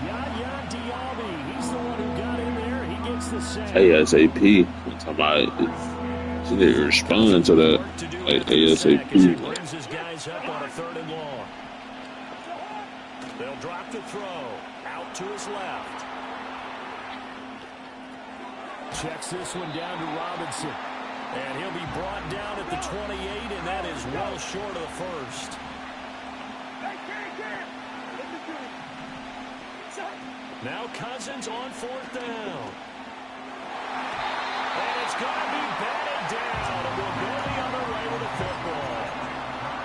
Yaya Diaby, he's the one who got in there. He gets the sack. ASAP. I'm talking about she didn't respond to that like ASAP. Brings his guys up on a 3rd and long. They'll drop the throw. Out to his left. Checks this one down to Robinson. And he'll be brought down at the 28, and that is well short of the first. Now Cousins on 4th down. And it's going to be batted down, and we'll go the other way with the football.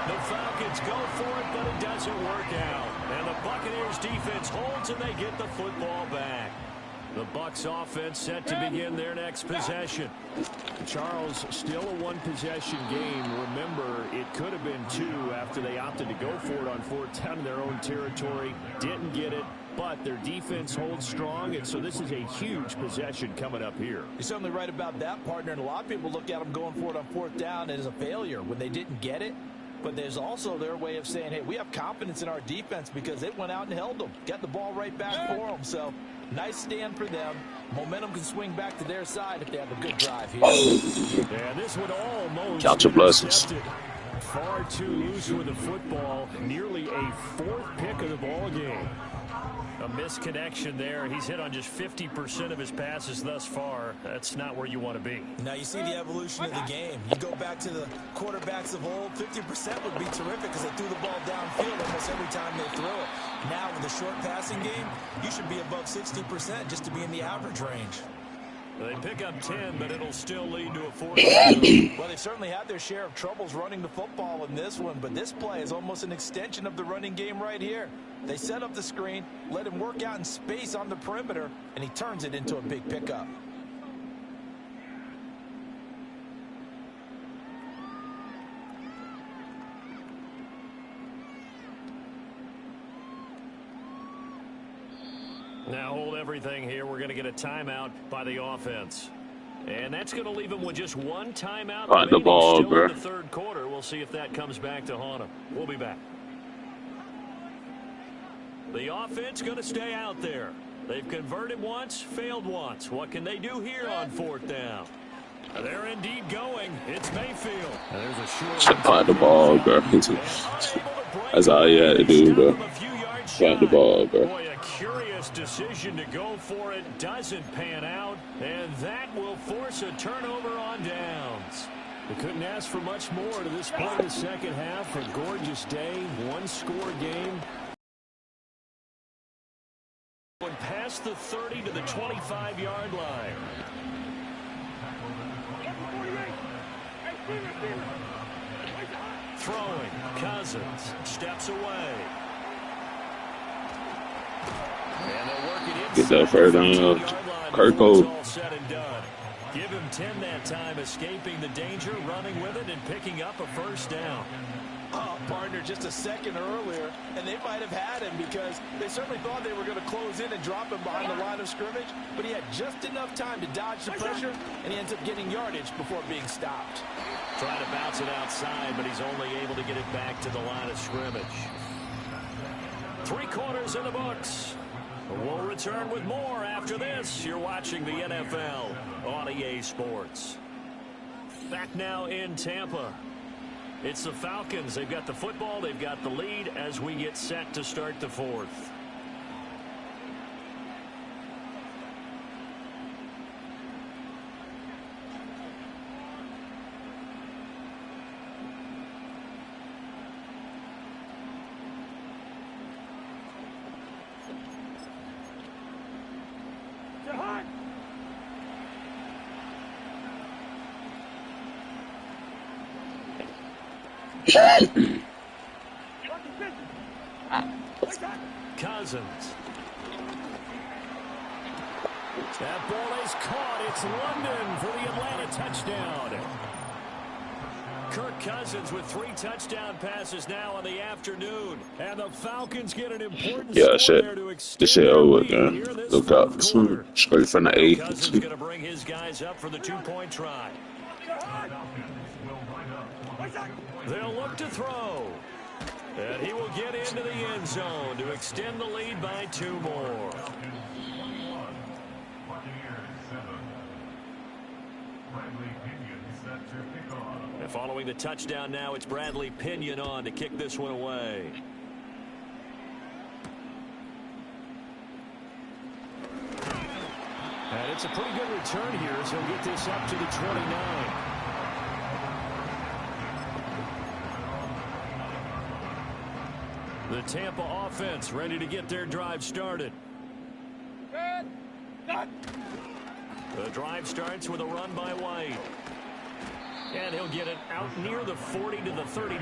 The Falcons go for it, but it doesn't work out. And the Buccaneers defense holds, and they get the football back. The Bucs offense set to begin their next possession. Charles, still a one-possession game. Remember, it could have been 2 after they opted to go for it on 4th down in their own territory. Didn't get it, but their defense holds strong, and so this is a huge possession coming up here. You're certainly right about that, partner, and a lot of people look at them going for it on 4th down as a failure when they didn't get it. But there's also their way of saying, hey, we have confidence in our defense because they went out and held them. Got the ball right back for them. So nice stand for them. Momentum can swing back to their side if they have a good drive here. And this would almost count your blessings. Far too loose with the football. Nearly a 4th pick of the ball game. A misconnection there. He's hit on just 50% of his passes thus far. That's not where you want to be. Now you see the evolution of the game. You go back to the quarterbacks of old, 50% would be terrific because they threw the ball downfield almost every time they throw it. Now with the short passing game, you should be above 60% just to be in the average range. They pick up 10, but it'll still lead to a 4th down. Well, they certainly had their share of troubles running the football in this one, but this play is almost an extension of the running game right here. They set up the screen, let him work out in space on the perimeter, and he turns it into a big pickup. Now hold everything here. We're going to get a timeout by the offense. And that's going to leave them with just one timeout Find the ball, still bro. in the 3rd quarter. We'll see if that comes back to haunt them. We'll be back. The offense going to stay out there. They've converted once, failed once. What can they do here on 4th down? They're indeed going. It's Mayfield. And there's a short Find the ball, bro. That's all you had to do, bro. Find the ball, bro. Boy, a curious decision to go for it. Doesn't pan out. And that will force a turnover on downs. We couldn't ask for much more to this point in the 2nd half. A gorgeous day, 1-score game. Past the 30 to the 25-yard line. Throwing. Cousins steps away. And they'll work it Get that 3rd down. Kirko. all said and done. Give him 10 that time, escaping the danger, running with it, and picking up a 1st down. Oh, partner, just a second earlier, and they might have had him because they certainly thought they were going to close in and drop him behind the line of scrimmage, but he had just enough time to dodge the pressure, and he ends up getting yardage before being stopped. Trying to bounce it outside, but he's only able to get it back to the line of scrimmage. 3 quarters in the books. We'll return with more after this. You're watching the NFL on EA Sports. Back now in Tampa. It's the Falcons. They've got the football. They've got the lead as we get set to start the 4th. Cousins. That ball is caught. It's London for the Atlanta touchdown. Kirk Cousins with 3 touchdown passes now on the afternoon. And the Falcons get an important score there to extend this shit their over, lead man. here in this Look out. 4th quarter. Straight from the 8. Cousins going to bring his guys up for the 2-point try. They'll look to throw. And he will get into the end zone to extend the lead by 2 more. And following the touchdown now, it's Bradley Pinion on to kick this one away. And it's a pretty good return here as he'll get this up to the 29. The Tampa offense ready to get their drive started. The drive starts with a run by White. And he'll get it out near the 40 to the 39.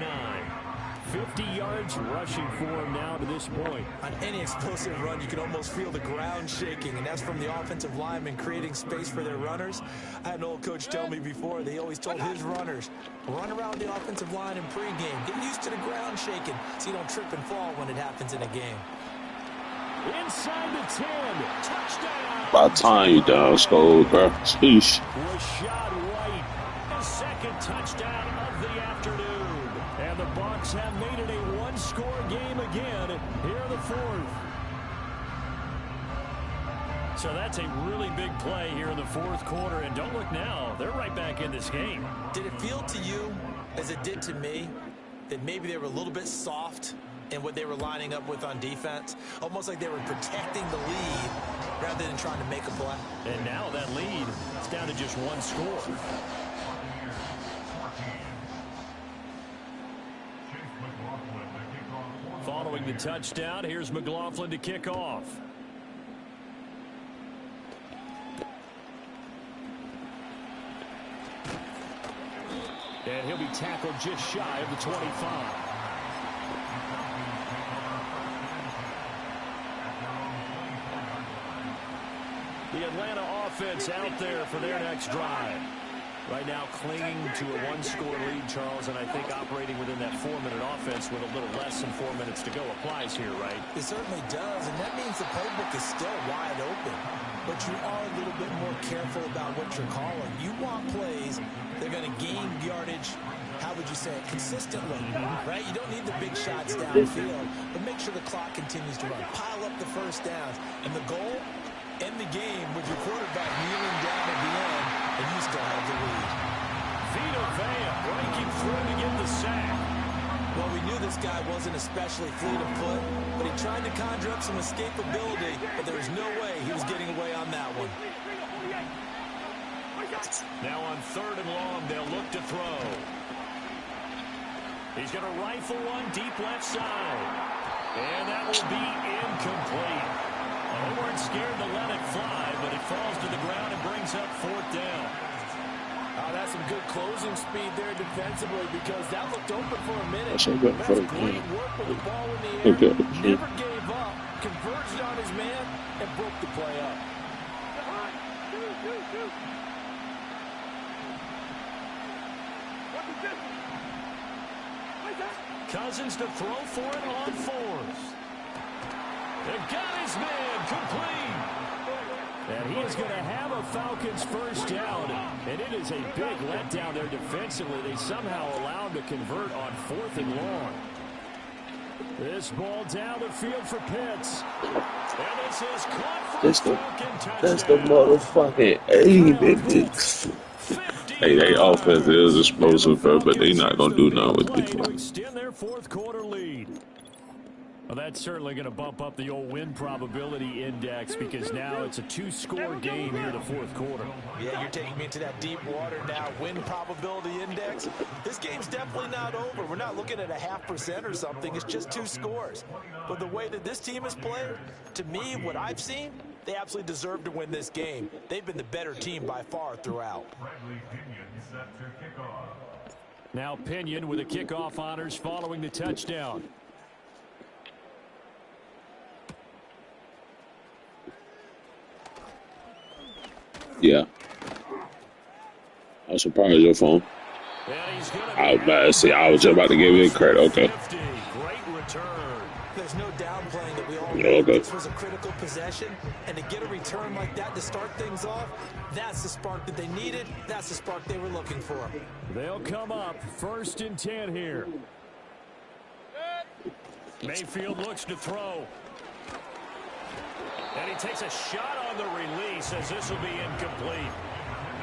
50 yards rushing for him now to this point. On any explosive run, you can almost feel the ground shaking, and that's from the offensive linemen creating space for their runners. I had an old coach tell me before, they always told his runners, run around the offensive line in pregame. Get used to the ground shaking so you don't trip and fall when it happens in a game. Inside the 10. Touchdown. About time you down, Skull, bro. Sheesh. Rashad White. His 2nd touchdown of the afternoon. And the Bucs have made it a 1-score game again here in the 4th. So that's a really big play here in the 4th quarter. And don't look now. They're right back in this game. Did it feel to you, as it did to me, that maybe they were a little bit soft in what they were lining up with on defense? Almost like they were protecting the lead rather than trying to make a play. And now that lead is down to just 1 score. Following the touchdown, here's McLaughlin to kick off. And he'll be tackled just shy of the 25. The Atlanta offense out there for their next drive. Right now clinging to a one-score lead, Charles, and I think operating within that 4-minute offense with a little less than 4 minutes to go applies here, right? It certainly does, and that means the playbook is still wide open. But you are a little bit more careful about what you're calling. You want plays, they're going to gain yardage, how would you say it, consistently, right? You don't need the big shots downfield, but make sure the clock continues to run. Pile up the first downs, and the goal, end the game with your quarterback kneeling down at the end, and you still have the lead. Vita Vea breaking through to get the sack. Well, we knew this guy wasn't especially fleet of foot, but he tried to conjure up some escapability, but there was no way he was getting away on that one. Now on 3rd and long, they'll look to throw. He's going to rifle one deep left side. And that will be incomplete. They weren't scared to let it fly, but it falls to the ground and brings up 4th down. Oh, that's some good closing speed there defensively because that looked open for a minute. That's great work with the ball in the air. Never gave up, converged on his man, and broke the play up. Cousins to throw for it on 4th. They got his man complete. And he is going to have a Falcons first down. And it is a big letdown there defensively. They somehow allowed to convert on 4th and long. This ball down the field for Pitts. And this is caught for a Falcon touchdown. That's the motherfucking aim. Hey, their offense is explosive, bro, but they not going to do nothing with it. To extend their 4th quarter lead. Well, that's certainly going to bump up the old win probability index because now it's a 2-score game here in the 4th quarter. Yeah, you're taking me into that deep water now. Win probability index. This game's definitely not over. We're not looking at a 0.5% or something. It's just 2 scores. But the way that this team has played, to me, what I've seen, they absolutely deserve to win this game. They've been the better team by far throughout. Now Pinion with the kickoff honors following the touchdown. Yeah. I'm surprised your phone. I was just about to give you credit. Okay. Great return. There's no downplaying that we all know. This was a critical possession, and to get a return like that to start things off, that's the spark that they needed. That's the spark they were looking for. They'll come up 1st and 10 here. Mayfield looks to throw. And he takes a shot on the release as this will be incomplete.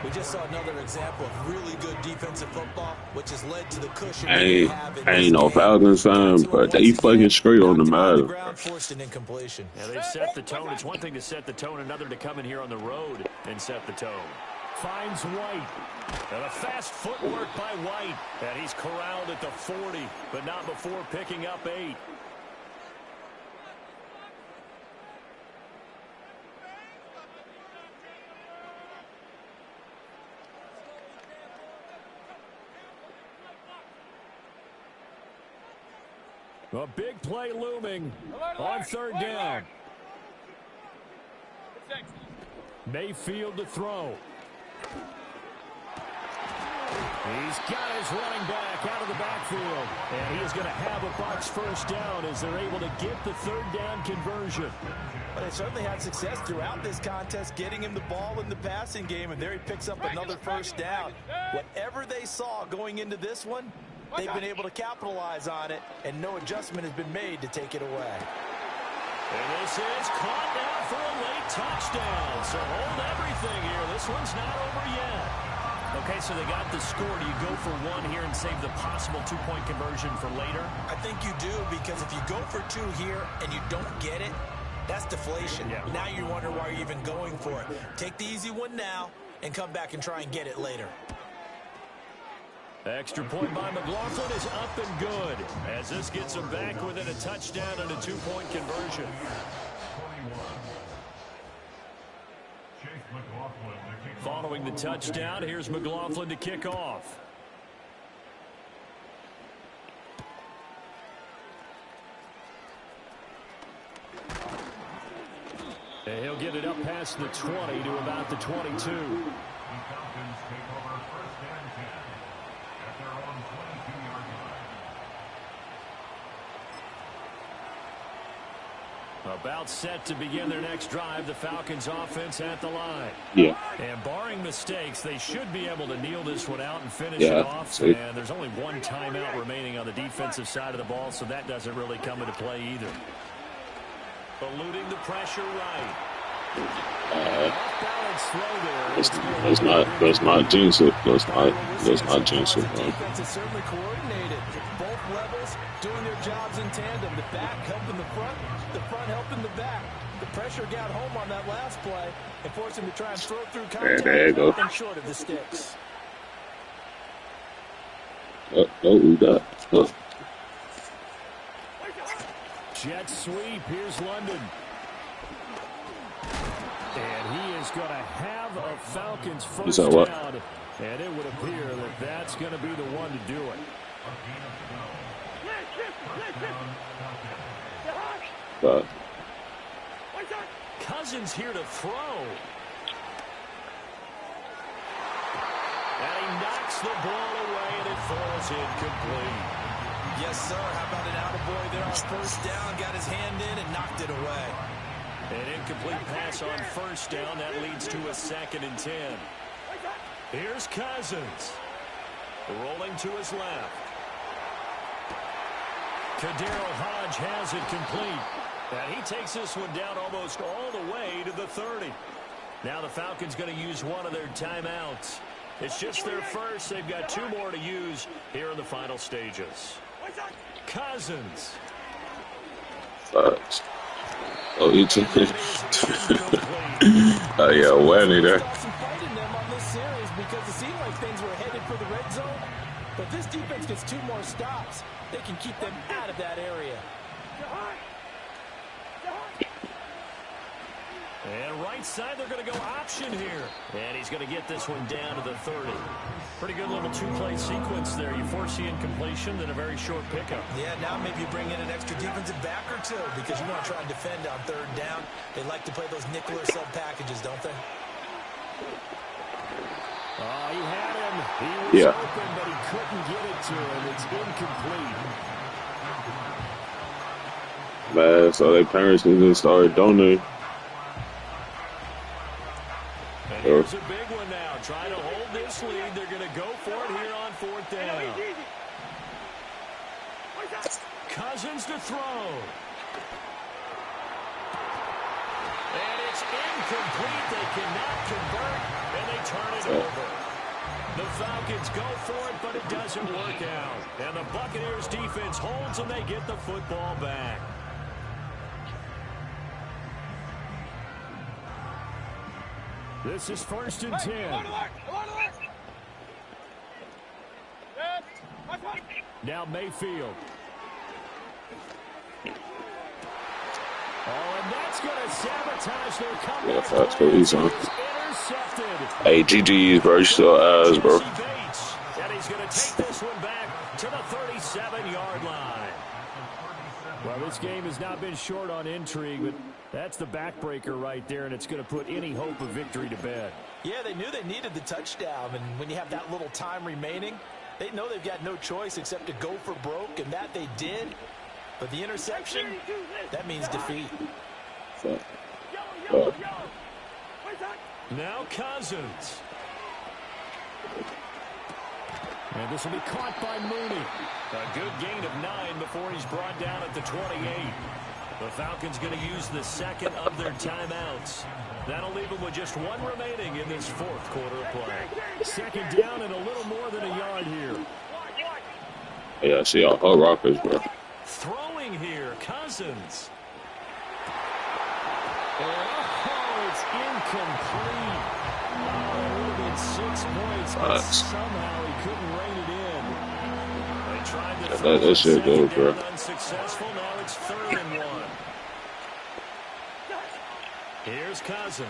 We just saw another example of really good defensive football, which has led to the cushion. I ain't no Falcons fan, but they fucking straight on the Madden. Forced an incompletion. Yeah, they've set the tone. It's one thing to set the tone, another to come in here on the road and set the tone. Finds White. And a fast footwork by White. And he's corralled at the 40, but not before picking up 8. A big play looming on 3rd down. Mayfield to throw. He's got his running back out of the backfield. And he is going to have a Bucs first down as they're able to get the 3rd down conversion. But they certainly had success throughout this contest, getting him the ball in the passing game, and there he picks up another first down. Whatever they saw going into this one, they've been able to capitalize on it, and no adjustment has been made to take it away. And this is caught now for a late touchdown. So hold everything here. This one's not over yet. Okay, so they got the score. Do you go for 1 here and save the possible 2-point conversion for later? I think you do, because if you go for 2 here and you don't get it, that's deflation. Yeah. Now you wonder why you're even going for it. Take the easy one now and come back and try and get it later. Extra point by McLaughlin is up and good as this gets him back within a touchdown and a 2-point conversion. Following the touchdown, here's McLaughlin to kick off. And he'll get it up past the 20 to about the 22. The Falcons take over first and 10 at their own 22-yard line. About set to begin their next drive, the Falcons offense at the line. Yeah. And barring mistakes, they should be able to kneel this one out and finish Yeah, it off. see. And there's only one timeout remaining on the defensive side of the ball, so that doesn't really come into play either. Eluding the pressure right. Off-balance throw there. Let's not jinx it. Let's not jinx it, bro. Defense is certainly coordinated. Both levels doing their jobs in tandem. The back helping the front helping the back. The pressure got home on that last play and forced him to try and throw through contact There you go. and short of the sticks. Don't do that. Jet sweep. Here's London. And he is going to have a Falcons first down. And it would appear that that's going to be the one to do it. Cousins here to throw. And he knocks the ball away, and it falls incomplete. Yes, sir. How about an attaboy there on first down? Got his hand in and knocked it away. An incomplete pass on first down. That leads to a 2nd and 10. Here's Cousins. Rolling to his left. Kadero Hodge has it complete. And he takes this one down almost all the way to the 30. Now the Falcons going to use one of their timeouts. It's just their first. They've got 2 more to use here in the final stages. Cousins. Oh, he took it. Yeah, whammy there. Some fight in them on this series because it seemed like things were headed for the red zone. But this defense gets 2 more stops. They can keep them out of that area. And right side, they're going to go option here. And he's going to get this one down to the 30. Pretty good little 2-play sequence there. You force the incompletion, then a very short pickup. Yeah, now maybe you bring in an extra defensive back or 2 because you want to try and defend on 3rd down. They like to play those nickel or sub packages, don't they? Oh, he had him. He was open, but he couldn't get it to him. It's incomplete. Man, so their parents need to start donating. And here's a big one now. Trying to hold this lead. They're going to go for it here on 4th down. Cousins to throw. And it's incomplete. They cannot convert, and they turn it over. The Falcons go for it, but it doesn't work out. And the Buccaneers defense holds, and they get the football back. This is 1st and 10. Now Mayfield. Oh, and that's going to sabotage their comeback. Yeah, that's what he's on. Intercepted. Hey, GG's versatile ass, bro. And he's going to take this one back to the 37-yard line. Well, this game has not been short on intrigue, but that's the backbreaker right there, and it's going to put any hope of victory to bed. Yeah, they knew they needed the touchdown, and when you have that little time remaining, they know they've got no choice except to go for broke, and that they did. But the interception, that means defeat. Now Cousins. And this will be caught by Mooney. A good gain of 9 before he's brought down at the 28. The Falcons going to use the 2nd of their timeouts. That'll leave them with just 1 remaining in this 4th quarter of play. 2nd down and a little more than a yard here. Yeah, see all her rockers, bro. Throwing here, Cousins. Oh, it's incomplete. Oh, it would have been 6 points, but somehow he couldn't rein it in. They tried to throw that shit go, bro. Unsuccessful. Now it's 3rd and 1. Here's Cousins.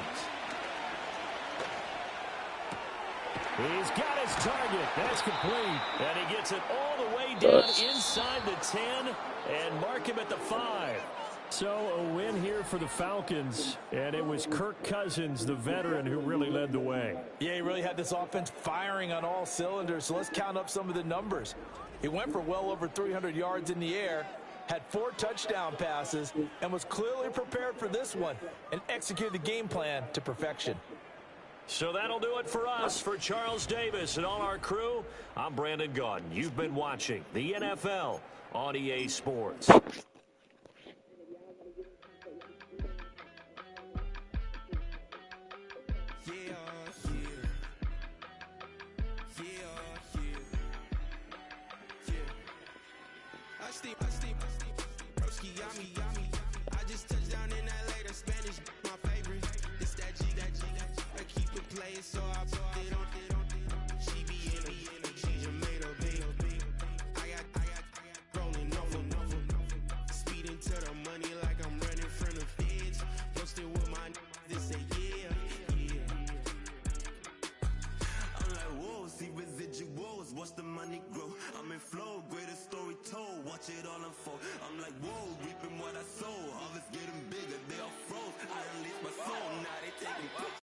He's got his target. That's complete. And he gets it all the way down inside the 10 and mark him at the 5. So a win here for the Falcons, and it was Kirk Cousins, the veteran, who really led the way. Yeah, he really had this offense firing on all cylinders, so let's count up some of the numbers. He went for well over 300 yards in the air, had 4 touchdown passes, and was clearly prepared for this one and executed the game plan to perfection. So that'll do it for us. For Charles Davis and all our crew, I'm Brandon Gaudin. You've been watching the NFL on EA Sports. I just touched down in LA, the Spanish, my favorite. This that G, I keep it playing, so I put it on. She be in the she's made a big. I got rolling over, speeding to the money like I'm running from the feds. Posted with my they say yeah. I'm like whoa, see residuals, watch the money grow. I'm in flow, greatest story told, watch it all unfold. I'm like whoa, reaping what I sow, harvest getting bigger, they all froze. I unleashed my soul, now they taking